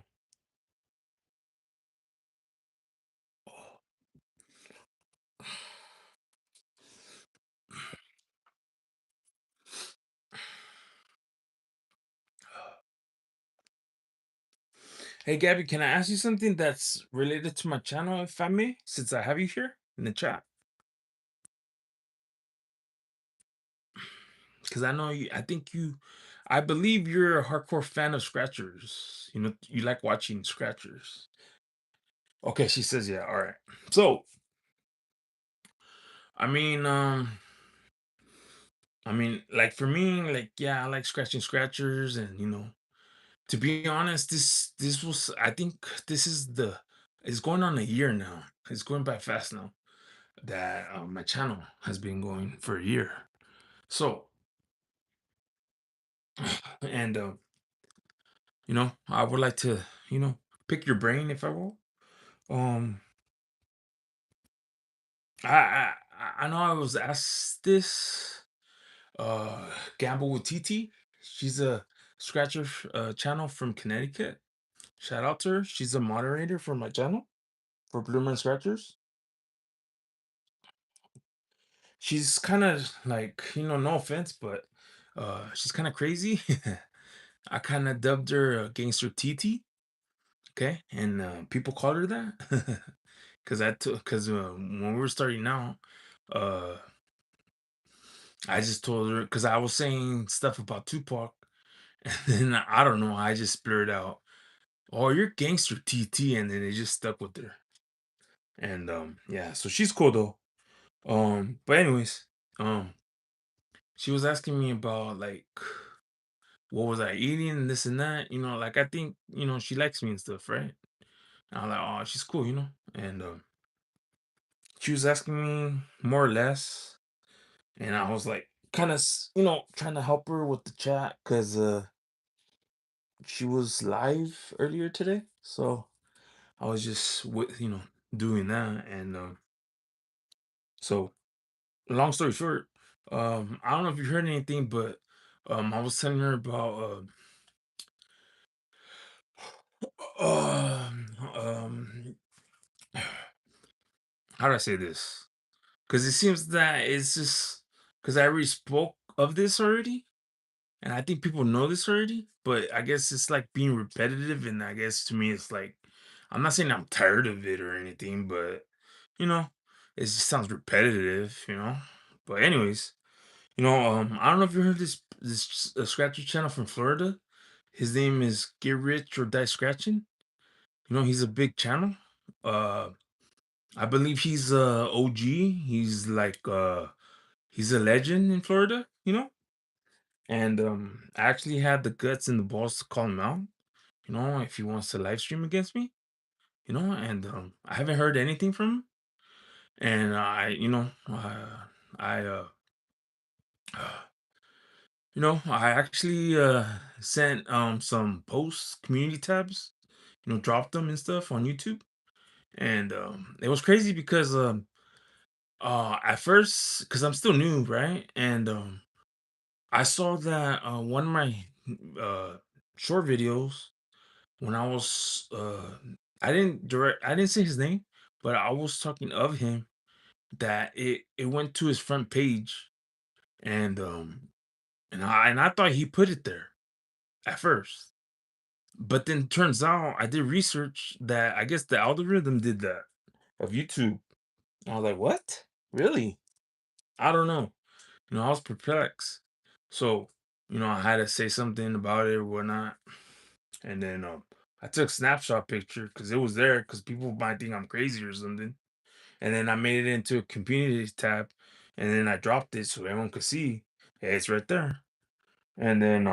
Hey Gabby, can I ask you something that's related to my channel, if I may, since I have you here in the chat? Because I know you, I believe you're a hardcore fan of Scratchers. You like watching Scratchers. Okay, she says yeah. All right. So, I mean, like for me, like yeah, I like scratching Scratchers, and to be honest, this was, I think this is it's going on a year now. It's going by fast now that my channel has been going for a year. So, and I would like to, pick your brain if I will. Um, I know I was asked this. Gamble with TT. She's a scratcher channel from Connecticut. Shout out to her. She's a moderator for my channel for Blurman Scratchers. She's kind of like, no offense, but she's kind of crazy. I kind of dubbed her Gangster TT. Okay, and people called her that because when we were starting out, uh, I just told her because I was saying stuff about Tupac, and then I don't know, I just blurred out, "Oh, you're Gangster TT," and then it just stuck with her. And yeah, so she's cool though. But anyways, um, she was asking me about like what was I eating and this and that. Like I think she likes me and stuff, right? And I'm like, oh, she's cool, you know. And she was asking me more or less, and I was like, kind of, trying to help her with the chat because she was live earlier today, so I was just with doing that, and so long story short, I don't know if you heard anything, but I was telling her about um how do I say this? Because it seems that it's just because I already spoke of this already, and I think people know this already, but I guess it's like being repetitive, and I guess to me it's like I'm not saying I'm tired of it or anything, but you know, it just sounds repetitive, But anyways, I don't know if you heard this scratcher channel from Florida. His name is Get Rich or Die Scratching. He's a big channel. Uh, I believe he's a OG. He's like he's a legend in Florida. And I actually had the guts and the balls to call him out. If he wants to live stream against me. And I haven't heard anything from him. And I I actually sent some posts, community tabs, dropped them and stuff on YouTube. And it was crazy because at first, because I'm still new, right? And I saw that one of my uh short videos when I didn't say his name, but I was talking of him, that it went to his front page. And and I thought he put it there at first. But then turns out I did research that I guess the algorithm did that of YouTube. I was like, what? Really? I don't know. I was perplexed. So, I had to say something about it or whatnot. And then I took a snapshot picture because it was there because people might think I'm crazy or something. And then I made it into a community tab, and then I dropped it so everyone could see. Hey, it's right there. And then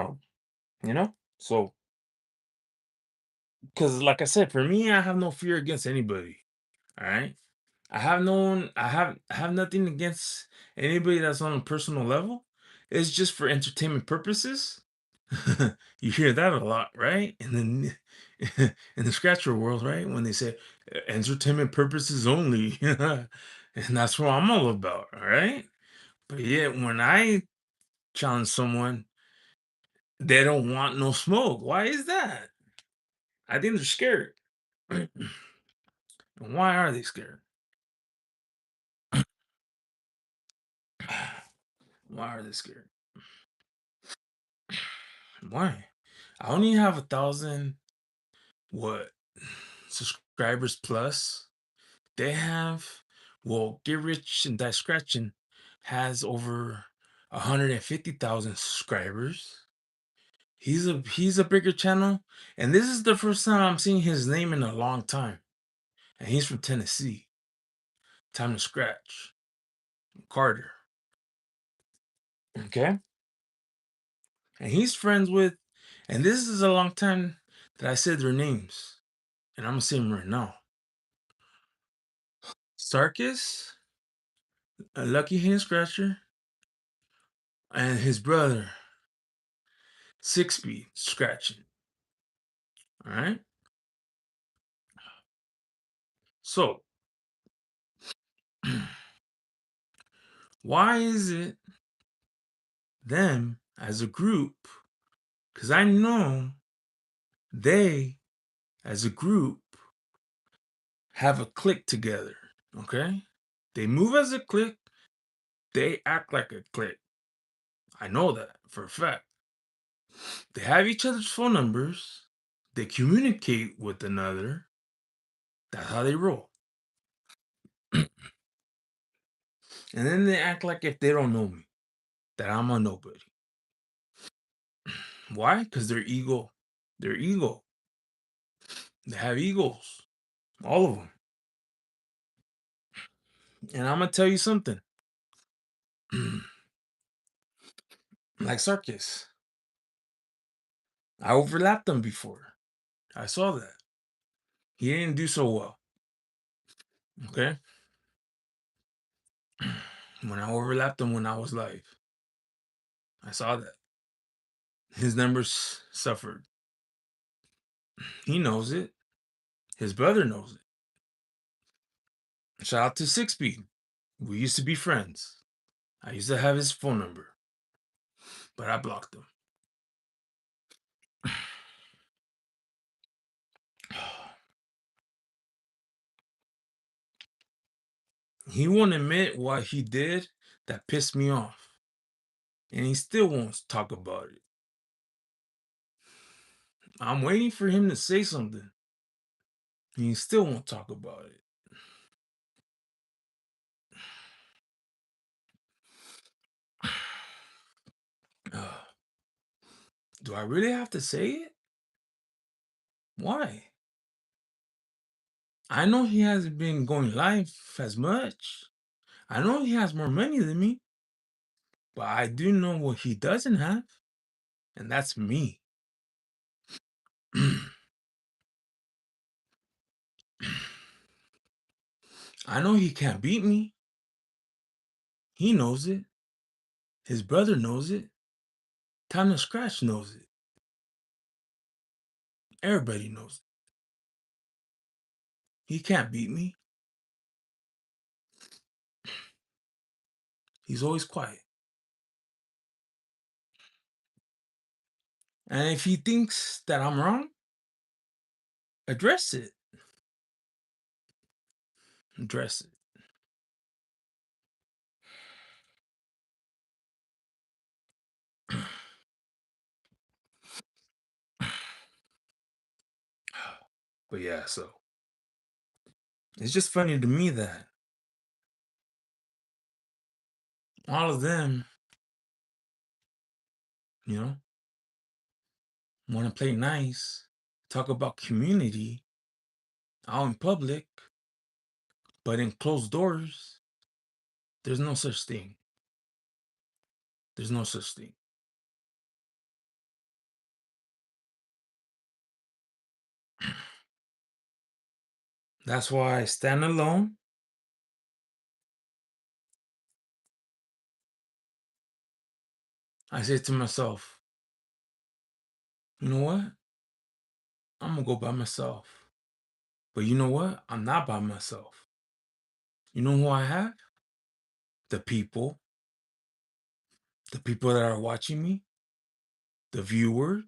so because like I said, for me, I have no fear against anybody. All right. I have nothing against anybody that's on a personal level. It's just for entertainment purposes. You hear that a lot, right? And then in the scratcher world, right? When they say entertainment purposes only." And that's what I'm all about, all right? But yet when I challenge someone, they don't want no smoke. Why is that? I think they're scared. And why are they scared? Why are they scared? Why? I only have 1,000 what subscribers plus. They have, well, Get Rich and Die Scratching has over 150,000 subscribers. He's a bigger channel, and this is the first time I'm seeing his name in a long time. And he's from Tennessee. Time to scratch. Carter. Okay? And he's friends with, and this is a long time that I said their names. And I'm gonna say them right now. Sarkis, a Lucky Hand Scratcher, and his brother, 6 Speed Scratching. Alright? So, why is it them as a group? Because I know they, as a group, have a clique together. Okay? They move as a clique, they act like a clique. I know that for a fact. They have each other's phone numbers, they communicate with another. That's how they roll. And then they act like if they don't know me, that I'm a nobody. Why? Because they're ego. They're ego. They have egos. All of them. And I'm gonna tell you something. Like Sarkis, I overlapped them before. I saw that. He didn't do so well. Okay. When I overlapped him when I was live, I saw that his numbers suffered. He knows it. His brother knows it. Shout out to Six Speed. We used to be friends. I used to have his phone number, but I blocked him. He won't admit what he did that pissed me off, and he still won't talk about it. I'm waiting for him to say something, and he still won't talk about it. Do I really have to say it? Why? I know he hasn't been going live as much. I know he has more money than me, but I do know what he doesn't have, and that's me. I know he can't beat me. He knows it. His brother knows it. Time to Scratch knows it. Everybody knows it. He can't beat me. He's always quiet. And if he thinks that I'm wrong, address it. Address it. But yeah, so it's just funny to me that all of them, you know, want to play nice, talk about community out in public, but in closed doors, there's no such thing. There's no such thing. That's why I stand alone. I say to myself, you know what? I'm gonna go by myself. But you know what? I'm not by myself. You know who I have? The people. The people that are watching me, the viewers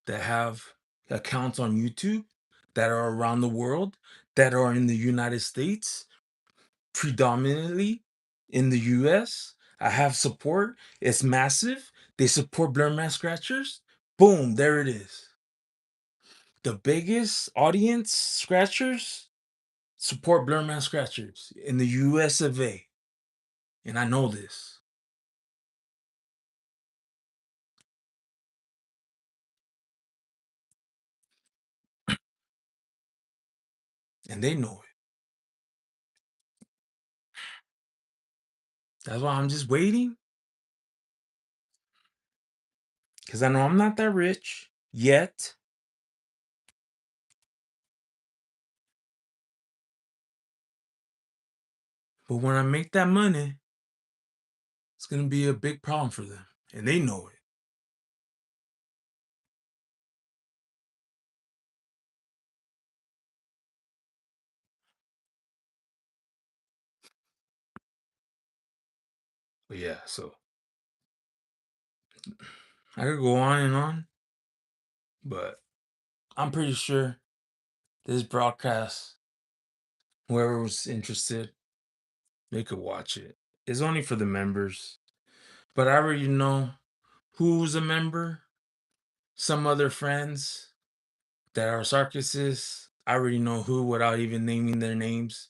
that have accounts on YouTube, that are around the world, that are in the United States, predominantly in the US. I have support. It's massive. They support Blurman Scratchers. Boom, there it is. The biggest audience scratchers support Blurman Scratchers in the US of A. And I know this. And they know it. That's why I'm just waiting. Because I know I'm not that rich yet. But when I make that money, it's going to be a big problem for them. And they know it. But yeah, so I could go on and on. But I'm pretty sure this broadcast, whoever was interested, they could watch it. It's only for the members. But I already know who's a member. Some other friends that are circuses. I already know who without even naming their names.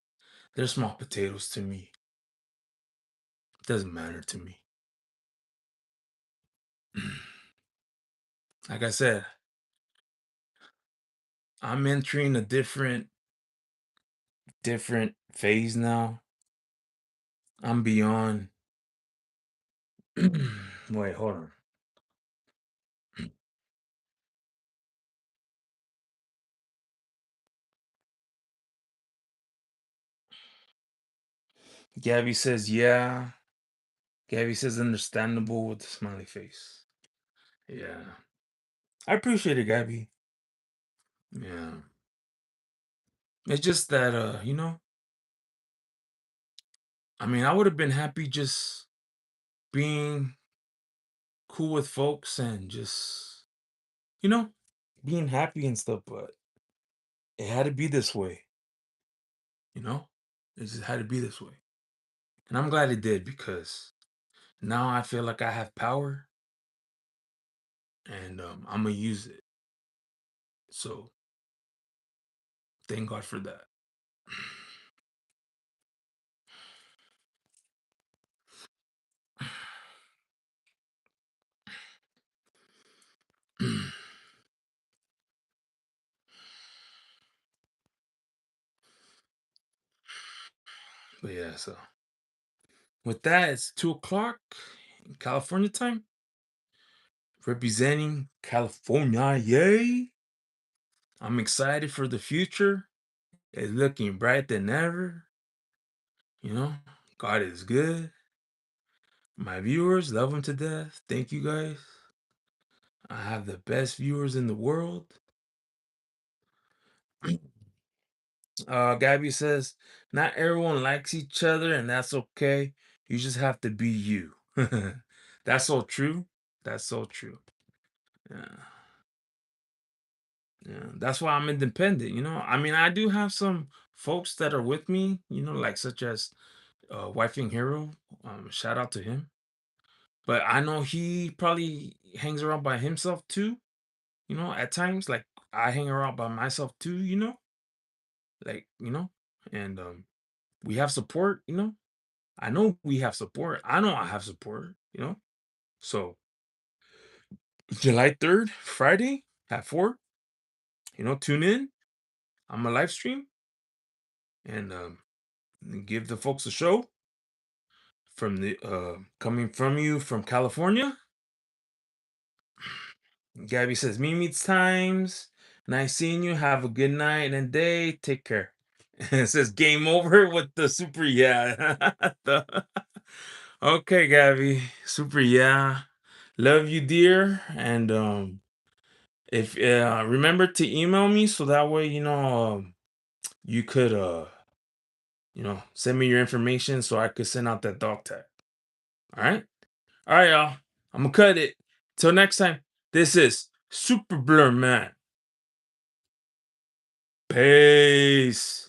They're small potatoes to me. It doesn't matter to me. Like I said, I'm entering a different phase now. I'm beyond. Wait, hold on. Gabby says, yeah. Gabby says, understandable with a smiley face. Yeah. I appreciate it, Gabby. Yeah. It's just that, I mean, I would have been happy just being cool with folks and just, you know, being happy and stuff, but it had to be this way, you know? It just had to be this way. And I'm glad it did because now I feel like I have power and I'm going to use it. So thank God for that. But yeah, so with that, it's 2 o'clock in California time. Representing California, yay! I'm excited for the future. It's looking bright than ever. You know, God is good. My viewers love him to death. Thank you guys. I have the best viewers in the world. Gabby says, not everyone likes each other, and that's okay. You just have to be you. That's so true. That's so true. Yeah. Yeah. That's why I'm independent. I mean, I do have some folks that are with me, like such as Wifing Hero. Shout out to him. But I know he probably hangs around by himself too, at times. Like I hang around by myself too. Like, and we have support. I know we have support. I know I have support. So July 3rd, Friday at 4, tune in. I'm a live stream and give the folks a show from the coming from you from California. Gabby says, me meets times. Nice seeing you. Have a good night and day. Take care. It says game over with the super yeah. Okay, Gabby. Super yeah. Love you, dear. And if remember to email me so that way you could send me your information so I could send out that dog tag. All right? All right, y'all. I'm gonna cut it. Till next time. This is Super Blurman. Peace.